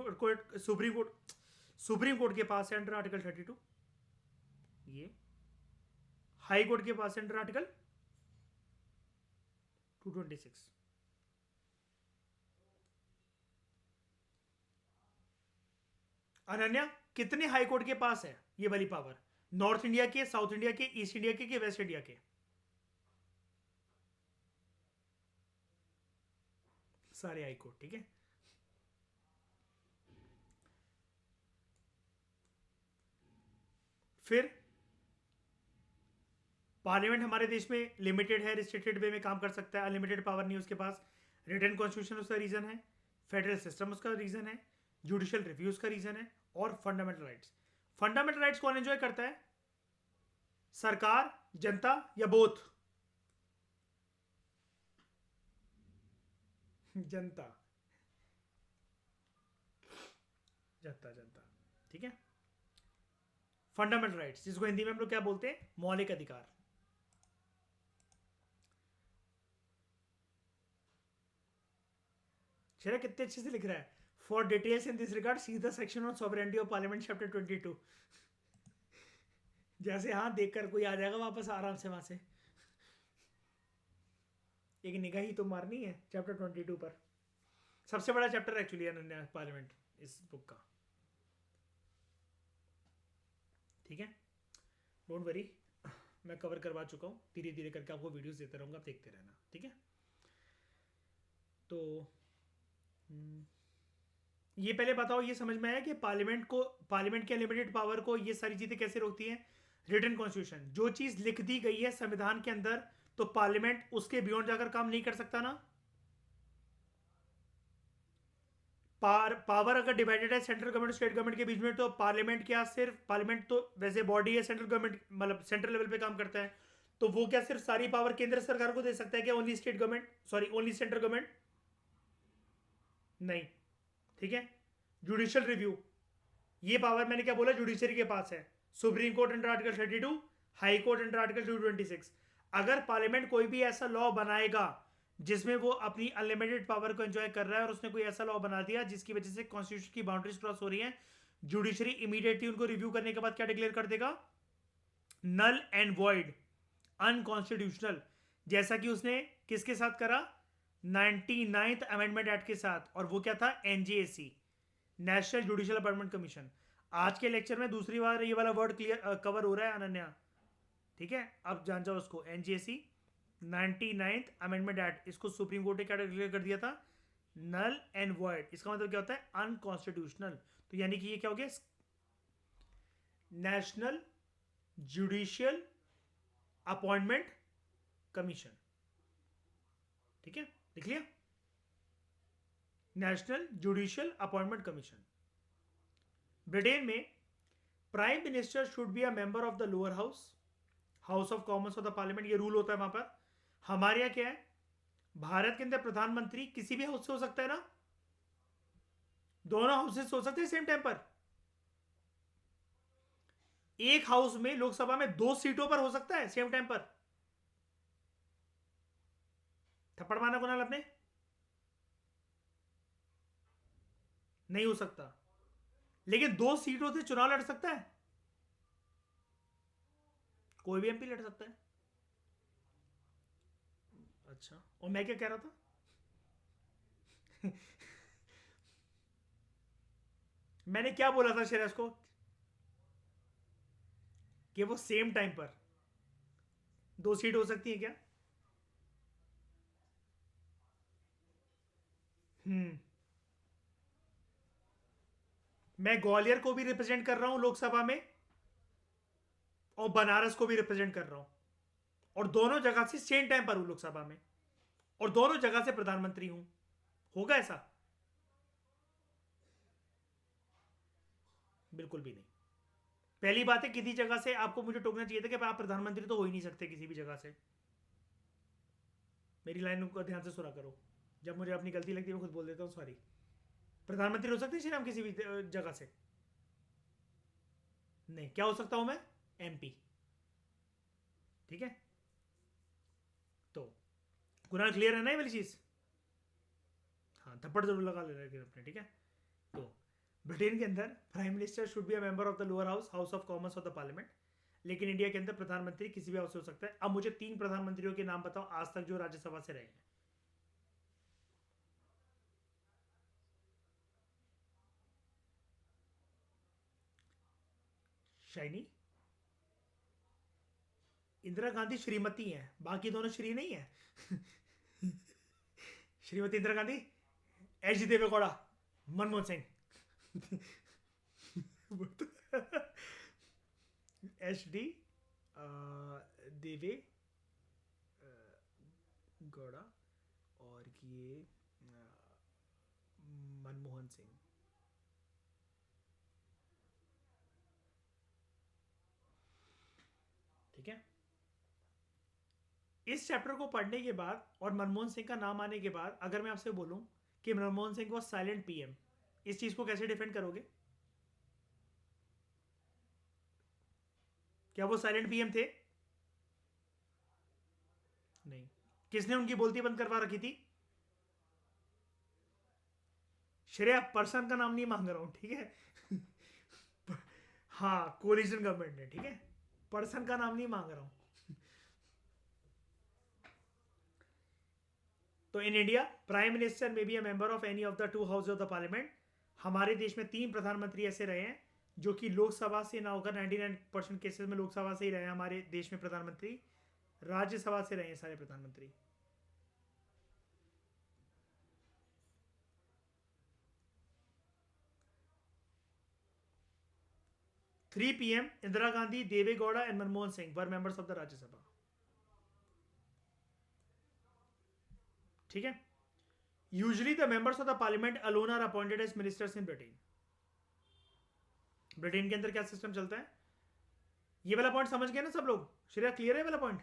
कोर्ट के पास है अंडर आर्टिकल 32, ये हाई कोर्ट के पास है अंडर आर्टिकल 226। अनन्या, कितने हाई कोर्ट के पास है ये वाली पावर? नॉर्थ इंडिया के, साउथ इंडिया के, ईस्ट इंडिया के वेस्ट इंडिया के? सारे हाई कोर्ट, ठीक है। फिर पार्लियामेंट हमारे देश में लिमिटेड है, रिस्ट्रिक्टेड वे में काम कर सकता है, अनलिमिटेड पावर नहीं उसके पास। रिटर्न कॉन्स्टिट्यूशन उसका रीजन है, फेडरल सिस्टम उसका रीजन है, जुडिशियल रिव्यू उसका रीजन है, और फंडामेंटल राइट्स। फंडामेंटल राइट्स कौन एंजॉय करता है? सरकार, जनता, या बोथ? जनता, जनता, जनता, ठीक है। फंडामेंटल राइट्स, जिसको हिंदी में हम लोग क्या बोलते हैं? मौलिक अधिकार। शेरा कितने अच्छे से लिख रहा है। For details in this regard see the section on sovereignty of parliament chapter 22। जैसे हाँ देखकर कोई आ जाएगा वापस आराम से वहां से। एक निगाह ही तो मारनी है चैप्टर 22 पर। सबसे बड़ा चैप्टर एक्चुअली अनन्या पार्लियामेंट इस बुक का, ठीक है। डोंट वरी, मैं कवर करवा चुका हूँ, धीरे धीरे करके आपको वीडियोस देता रहूँगा, आप देखते रहना, ठीक है। तो ये पहले बताओ, ये समझ में आया कि पार्लियामेंट के अनलिमिटेड पावर को ये सारी चीज़ें कैसे रोकती हैं? रिटन कॉन्स्टिट्यूशन, जो चीज़ लिख दी गई है संविधान के अंदर, तो पार्लियामेंट उसके बियॉन्ड जाकर काम नहीं कर सकता ना। पावर अगर डिवाइडेड है सेंट्रल गवर्नमेंट स्टेट गवर्नमेंट के बीच में, तो पार्लियामेंट क्या सिर्फ, पार्लियामेंट तो वैसे बॉडी है सेंट्रल गवर्नमेंट, मतलब सेंट्रल लेवल पे काम करता है, तो वो क्या सिर्फ सारी पावर केंद्र सरकार को दे सकता है क्या? Only state government, sorry only central government? नहीं, ठीक है। जुडिशियल रिव्यू, ये पावर मैंने क्या बोला, जुडिशरी के पास है। Supreme court under article 32, high court under article 226। अगर पार्लियामेंट कोई भी ऐसा लॉ बनाएगा जिसमें वो अपनी अनलिमिटेड पावर को एंजॉय कर रहा है, और उसने कोई ऐसा लॉ बना दिया जिसकी वजह से कॉन्स्टिट्यूशन की बाउंड्रीज क्रॉस हो रही है, जुडिशरी इमीडिएटली उनको रिव्यू करने के बाद क्या डिक्लेयर कर देगा? Null and void, unconstitutional. जैसा कि उसने किसके साथ करा? 99th अमेंडमेंट एक्ट के साथ, और वो क्या था? NJAC, national Judicial Appointment commission. आज के लेक्चर में दूसरी बार ये वाला वर्ड क्लियर कवर हो रहा है अनन्या, ठीक है। अब जान जाओ उसको, एनजेएसी 99th अमेंडमेंट एक्ट, इसको सुप्रीम कोर्ट ने क्या डिक्लेयर कर दिया था? Null and void. इसका मतलब क्या होता है? अनकॉन्स्टिट्यूशनल। तो यानी कि ये क्या हो गया? नेशनल जुडिशियल अपॉइंटमेंट कमीशन, ठीक है, लिख लिया? National Judicial Appointment Commission. Britain में prime minister should be a member of the lower house, House of Commons of the parliament, ये रूल होता है वहां पर। हमारे यहां क्या है? भारत के अंदर प्रधानमंत्री किसी भी हाउस से हो सकता है ना, दोनों हाउसेस हो सकते हैं सेम टाइम पर। एक हाउस में, लोकसभा में 2 सीटों पर हो सकता है सेम टाइम पर। थप्पड़ मारना कुणाल आपने? नहीं हो सकता, लेकिन 2 सीटों से चुनाव लड़ सकता है, कोई भी एमपी लड़ सकता है। अच्छा, और मैं क्या कह रहा था? मैंने क्या बोला था शेरस को? कि वो सेम टाइम पर 2 सीट हो सकती है क्या? हम्म। मैं ग्वालियर को भी रिप्रेजेंट कर रहा हूं लोकसभा में, और बनारस को भी रिप्रेजेंट कर रहा हूं, और दोनों जगह से सेम टाइम पर हूं लोकसभा में, और दोनों जगह से प्रधानमंत्री हूं। होगा ऐसा? बिल्कुल भी नहीं। पहली बात है, किसी जगह से आपको मुझे टोकना चाहिए था कि आप प्रधानमंत्री तो हो ही नहीं सकते किसी भी जगह से। मेरी लाइन को ध्यान से सुना करो, जब मुझे अपनी गलती लगती है मैं खुद बोल देता हूँ सॉरी। प्रधानमंत्री हो सकते हैं श्री राम किसी भी जगह से? नहीं। क्या हो सकता हूं मैं? एमपी, ठीक है। तो कुरान क्लियर है ना ये वाली चीज? हाँ, थप्पड़ जरूर लगा ले रहे अपने, ठीक है। तो ब्रिटेन के अंदर prime minister should be a member of the lower house, House of Commons of the parliament. लेकिन इंडिया के अंदर प्रधानमंत्री किसी भी हाउस से हो सकता है। अब मुझे 3 प्रधानमंत्रियों के नाम बताओ आज तक जो राज्यसभा से रहे हैं। शाइनी, इंदिरा गांधी श्रीमती हैं, बाकी दोनों श्री नहीं है। Shrimati Indira Gandhi, H D Deve Gowda, Manmohan Singh. H D Deve Gowda और ये मनमोहन सिंह। ठीक है, इस चैप्टर को पढ़ने के बाद और मनमोहन सिंह का नाम आने के बाद अगर मैं आपसे बोलूं कि Manmohan Singh was silent PM, इस चीज को कैसे डिफेंड करोगे? क्या वो साइलेंट पीएम थे? नहीं। किसने उनकी बोलती बंद करवा रखी थी? श्रेया, पर्सन का नाम नहीं मांग रहा हूं, ठीक है। हाँ, कोलिशन गवर्नमेंट ने, ठीक है, पर्सन का नाम नहीं मांग रहा हूं। तो in India prime minister may be a member of any of the 2 house of the parliament. हमारे देश में 3 प्रधानमंत्री ऐसे रहे हैं जो कि लोकसभा से ना होकर 99% केसेस में लोकसभा से ही रहे हैं हमारे देश में प्रधानमंत्री। राज्यसभा से रहे हैं सारे प्रधानमंत्री। Three PM Indira Gandhi, Deve Gowda and Manmohan Singh were members of the Rajya Sabha. ठीक है, usually the members of the parliament alone are appointed as ministers in Britain. Britain के अंदर क्या सिस्टम चलता है, ये वाला पॉइंट समझ गए ना सब लोग? श्रेया, क्लियर है वाला पॉइंट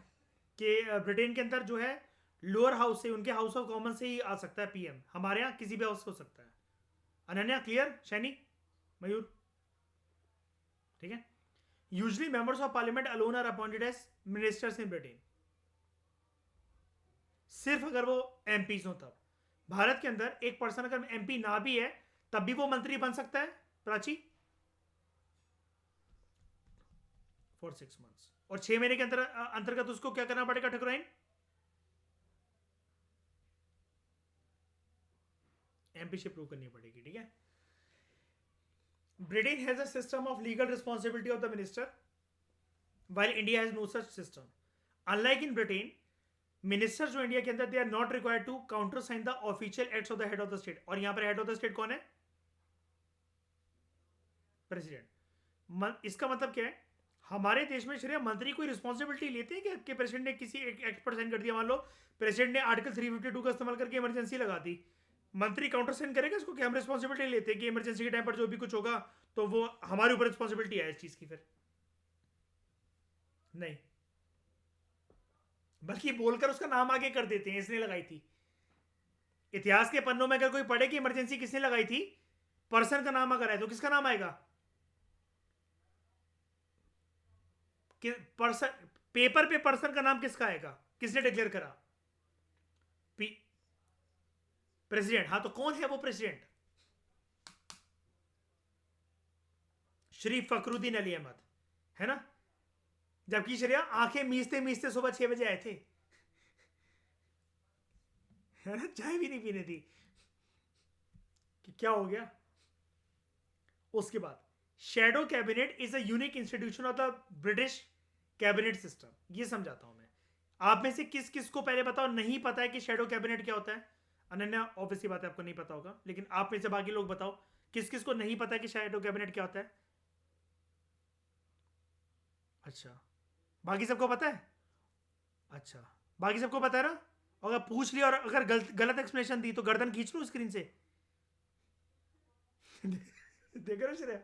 कि ब्रिटेन के अंदर जो है लोअर हाउस से, उनके हाउस ऑफ कॉमन से ही आ सकता है पीएम। हमारे यहाँ किसी भी हाउस से हो सकता है। अनन्या क्लियर? शैनी, मयूर, ठीक है। Usually members of parliament alone are appointed as ministers in Britain, सिर्फ अगर वो एमपीज हो तब। भारत के अंदर एक पर्सन अगर एमपी ना भी है तब भी वो मंत्री बन सकता है, प्राची, फॉर 6 months। और 6 महीने के अंतर अंतर्गत उसको क्या करना पड़ेगा ठकुराइन? एमपीशिप प्रूव करनी पड़ेगी, ठीक है। Britain has a system of legal responsibility of the minister while India has no such system. Unlike in Britain, minister जो इंडिया के अंदर they are not required to countersign the official acts of the head of the state. और यहां पर head of the state कौन है? President. इसका मतलब क्या है, हमारे देश में श्रेय मंत्री कोई रिस्पॉन्सिबिलिटी लेते हैं कि आपके प्रेसिडेंट ने किसी एक एक्ट पर साइन कर दिया? मान लो प्रेसिडेंट ने आर्टिकल 352 का इस्तेमाल करके इमरजेंसी लगा दी, मंत्री काउंटर साइन करेगा इसको कि हम रिस्पॉन्सिबिलिटी लेते हैं कि इमरजेंसी के टाइम पर जो भी कुछ होगा तो वो हमारे ऊपर रिस्पॉन्सिबिलिटी है इस चीज की? फिर नहीं, बल्कि बोलकर उसका नाम आगे कर देते हैं, इसने लगाई थी। इतिहास के पन्नों में अगर कोई पढ़े कि इमरजेंसी किसने लगाई थी, पर्सन का नाम अगर है तो किसका नाम आएगा? कि पर्सन, पेपर पे पर्सन का नाम किसका आएगा? किसने डिक्लेयर करा? प्रेसिडेंट। हाँ, तो कौन है वो प्रेसिडेंट? श्री फखरुद्दीन अली अहमद, है ना। जबकि श्रेया आंखें मीचते मीचते सुबह 6 बजे आए थे, है ना, चाय भी नहीं पीने थी कि क्या हो गया। उसके बाद shadow cabinet is a unique institution of the British cabinet system. ये समझाता हूं मैं। आप में से किस किस को पहले बताओ नहीं पता है कि शैडो कैबिनेट क्या होता है? अनन्या, ऑब्वियसली बात है आपको नहीं पता होगा, लेकिन आप में से बाकी लोग बताओ किस किस को नहीं पता है कि शैडो कैबिनेट क्या होता है? अच्छा, बाकी सबको पता है? अच्छा, बाकी सबको पता है ना। अगर पूछ लिया और अगर गलत गलत एक्सप्लेनेशन दी तो गर्दन खींच लो स्क्रीन से। देख रहे हो श्रेया?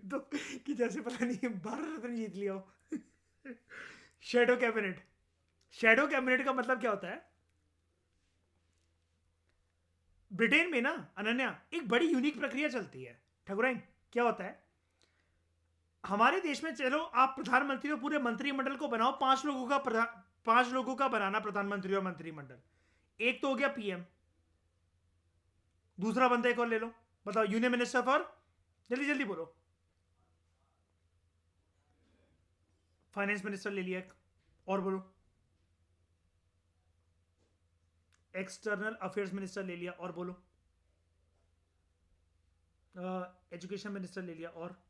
तो कि जैसे पता नहीं भारत रत्न जीत लिया हो। शैडो कैबिनेट, शैडो कैबिनेट का मतलब क्या होता है? ब्रिटेन में ना अनन्या एक बड़ी यूनिक प्रक्रिया चलती है ठकुराइन। क्या होता है, हमारे देश में चलो आप प्रधानमंत्री और पूरे मंत्रिमंडल को बनाओ, 5 लोगों का बनाना प्रधानमंत्री और मंत्रिमंडल। एक तो हो गया पीएम, दूसरा बंदा एक और ले लो, बताओ यूनियन मिनिस्टर फॉर, जल्दी जल्दी बोलो। फाइनेंस मिनिस्टर ले लिया एक, और बोलो। एक्सटर्नल अफेयर्स मिनिस्टर ले लिया, और बोलो। एजुकेशन मिनिस्टर ले लिया, और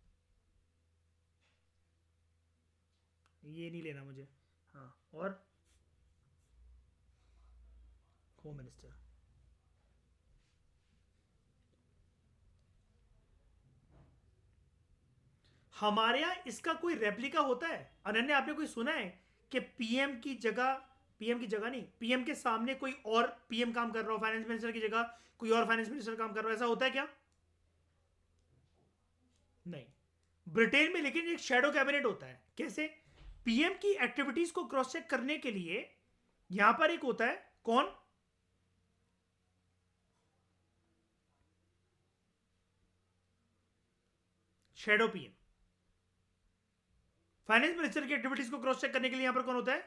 ये नहीं लेना मुझे। हाँ, और होम मिनिस्टर। हमारे यहाँ इसका कोई रेप्लिका होता है? अनन्या, आपने कोई सुना है कि पीएम की जगह नहीं, पीएम के सामने कोई और पीएम काम कर रहा हो, फाइनेंस मिनिस्टर की जगह कोई और फाइनेंस मिनिस्टर काम कर रहा हो? ऐसा होता है क्या? नहीं। ब्रिटेन में लेकिन एक शैडो कैबिनेट होता है। कैसे? पीएम की एक्टिविटीज को क्रॉस चेक करने के लिए यहां पर एक होता है, कौन? Shadow PM. फाइनेंस मिनिस्टर की एक्टिविटीज को क्रॉस चेक करने के लिए यहां पर कौन होता है?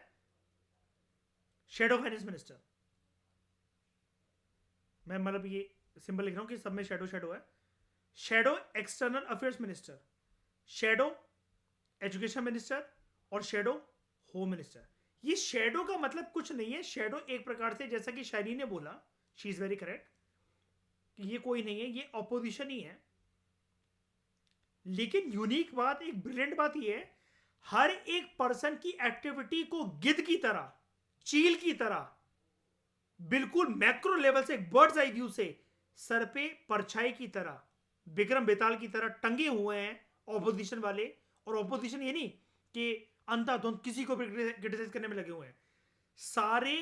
Shadow finance minister. मैं मतलब ये सिंबल लिख रहा हूं कि सब में शैडो शैडो है। Shadow external affairs minister, shadow education minister, और शैडो होम मिनिस्टर। ये शैडो का मतलब कुछ नहीं है। शैडो एक प्रकार से, जैसा कि शायरी ने बोला, शी इज वेरी करेक्ट, कि ये कोई नहीं है, ये ऑपोजिशन ही है। लेकिन यूनिक बात, एक ब्रिलियंट बात ये है, हर एक पर्सन की एक्टिविटी को गिद्ध की तरह, चील की तरह, बिल्कुल मैक्रो लेवल से, एक बर्ड्स आई व्यू से, सर पे परछाई की तरह, विक्रम बेताल की तरह टंगे हुए हैं ऑपोजिशन वाले। और ऑपोजिशन ये नहीं कि अंधाधुंध किसी को भी क्रिटिसाइज करने में लगे हुए हैं। सारे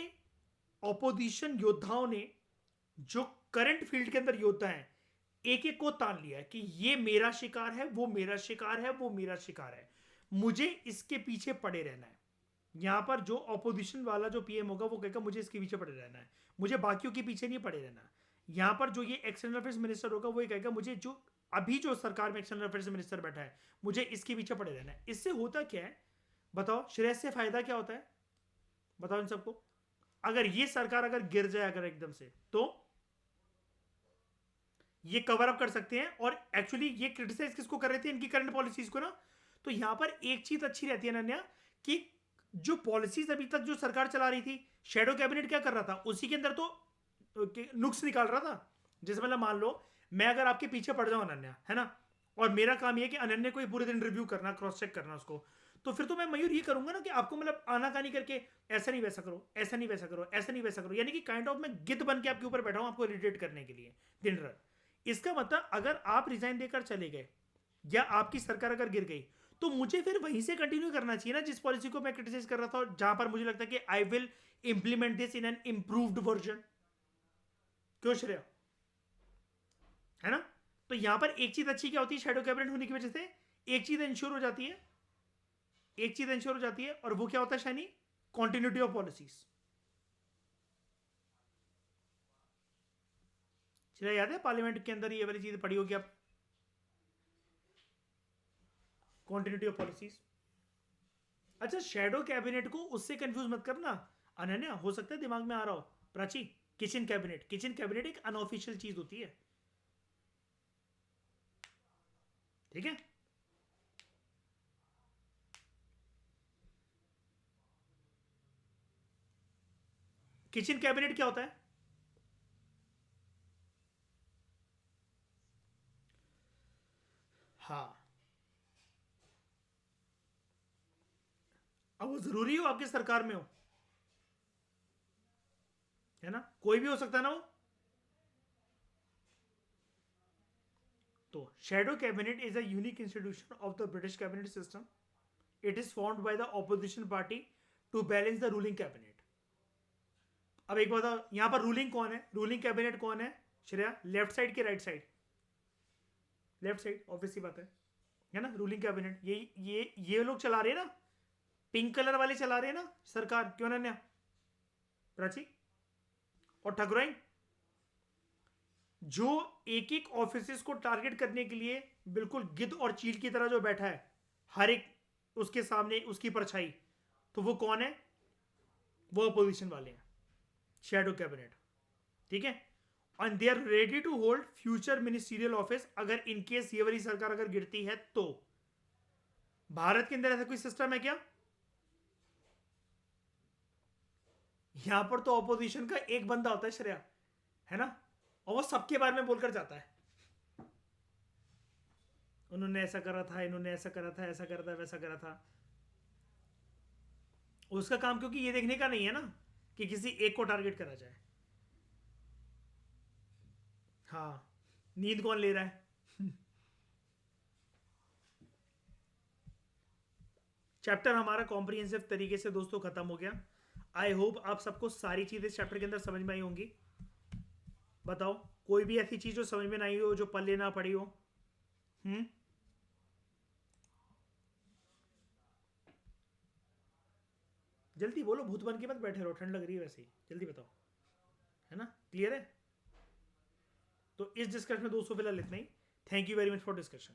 ऑपोजिशन योद्धाओं ने, जो करंट फील्ड के अंदर योद्धा हैं, एक एक को तान लिया है कि ये मेरा शिकार है, वो मेरा शिकार है, वो मेरा शिकार है, मुझे इसके पीछे पड़े रहना है। यहां पर जो ऑपोजिशन वाला जो पीएम होगा वो कहेगा मुझे इसके पीछे पड़े रहना है, मुझे बाकियों के पीछे नहीं पड़े रहना। यहां पर जो ये एक्सटर्नल अफेयर्स मिनिस्टर होगा वो ये कहेगा मुझे जो अभी जो सरकार में एक्सटर्नल अफेयर्स मिनिस्टर बैठा है, मुझे इसके पीछे पड़े रहना है। इससे होता क्या है बताओ? श्रेयस से फायदा क्या होता है बताओ इन सबको? अगर ये सरकार अगर गिर जाए अगर एकदम से, तो ये कवर अप कर सकते हैं। और एक्चुअली ये क्रिटिसाइज किसको कर रहे थे? इनकी करंट पॉलिसीज को ना। तो यहां पर एक चीज अच्छी रहती है अनन्या, कि जो पॉलिसीज अभी तक जो सरकार चला रही थी, शेडो कैबिनेट क्या कर रहा था? उसी के अंदर तो नुक्स निकाल रहा था। जैसे मतलब मान लो मैं अगर आपके पीछे पड़ जाऊं अनन्या, है ना, और मेरा काम यह कि अनन्या को पूरे दिन रिव्यू करना, क्रॉस चेक करना उसको, तो फिर तो मैं मयूर ये करूंगा ना कि आपको मतलब आनाकानी करके ऐसा नहीं वैसा करो, ऐसा नहीं वैसा करो, ऐसा नहीं वैसा करो, यानी कि काइंड ऑफ मैं गिद्ध बन के आपके ऊपर बैठा हूं आपको इरिटेट करने के लिए दिन रात। इसका मतलब अगर आप रिजाइन देकर चले गए या आपकी सरकार अगर गिर गई, तो मुझे फिर वहीं से कंटिन्यू करना चाहिए ना जिस पॉलिसी को मैं क्रिटिसाइज कर रहा था, जहां पर मुझे लगता है कि I will implement this in an improved version. क्यों श्रेया? है ना? तो यहां पर एक चीज अच्छी क्या होती है शैडो कैबिनेट होने की वजह से? एक चीज इंश्योर हो जाती है, एक चीज इंश्योर हो जाती है, और वो क्या होता है Shaini? Continuity of policies. Shreya याद है पार्लियामेंट के अंदर ये वाली चीज पड़ी होगी आप? Continuity of policies. अच्छा, शैडो कैबिनेट को उससे कंफ्यूज मत करना अनन्या, हो सकता है दिमाग में आ रहा हो Prachi. Kitchen cabinet, kitchen cabinet एक अनऑफिशियल चीज होती है, ठीक है? किचन कैबिनेट क्या होता है? हाँ, अब वो जरूरी हो आपकी सरकार में हो, है ना? कोई भी हो सकता है ना वो। तो shadow cabinet is a unique institution of the British cabinet system. It is formed by the opposition party to balance the ruling cabinet. अब एक बात, यहां पर रूलिंग कौन है? रूलिंग कैबिनेट कौन है श्रेया? लेफ्ट साइड की right side? Left side, obvious सी बात है ना? रूलिंग कैबिनेट ये लोग चला रहे हैं ना, पिंक कलर वाले चला रहे हैं ना सरकार, क्यों ना प्राची और ठकुराइन, जो एक एक ऑफिस को टारगेट करने के लिए बिल्कुल गिद्ध और चील की तरह जो बैठा है, हर एक उसके सामने उसकी परछाई, तो वो कौन है? वो अपोजिशन वाले हैं, शेडो कैबिनेट। ठीक है, and they are ready to hold future ministerial office अगर इनकेस ये वाली सरकार अगर गिरती है तो। भारत के अंदर ऐसा कोई सिस्टम है क्या? यहां पर तो ऑपोजिशन का एक बंदा होता है, श्रेया, है ना, और वो सबके बारे में बोलकर जाता है, उन्होंने ऐसा करा था, इन्होंने ऐसा करा था, ऐसा करा था, वैसा करा था। उसका काम क्योंकि ये देखने का नहीं है ना कि किसी एक को टारगेट करा जाए। हाँ, नींद कौन ले रहा है? चैप्टर हमारा कॉम्प्रिहेंसिव तरीके से दोस्तों खत्म हो गया। आई होप आप सबको सारी चीजें चैप्टर के अंदर समझ में आई होंगी। बताओ कोई भी ऐसी चीज जो समझ में नहीं हो, जो पल्ले ना पड़ी हो। हम्म जल्दी बोलो, भूत बन के मत बैठे रहो, ठंड लग रही है वैसे ही, जल्दी बताओ। है ना, क्लियर है? तो इस डिस्कशन में दोस्तों फिलहाल इतना ही। Thank you very much for discussion.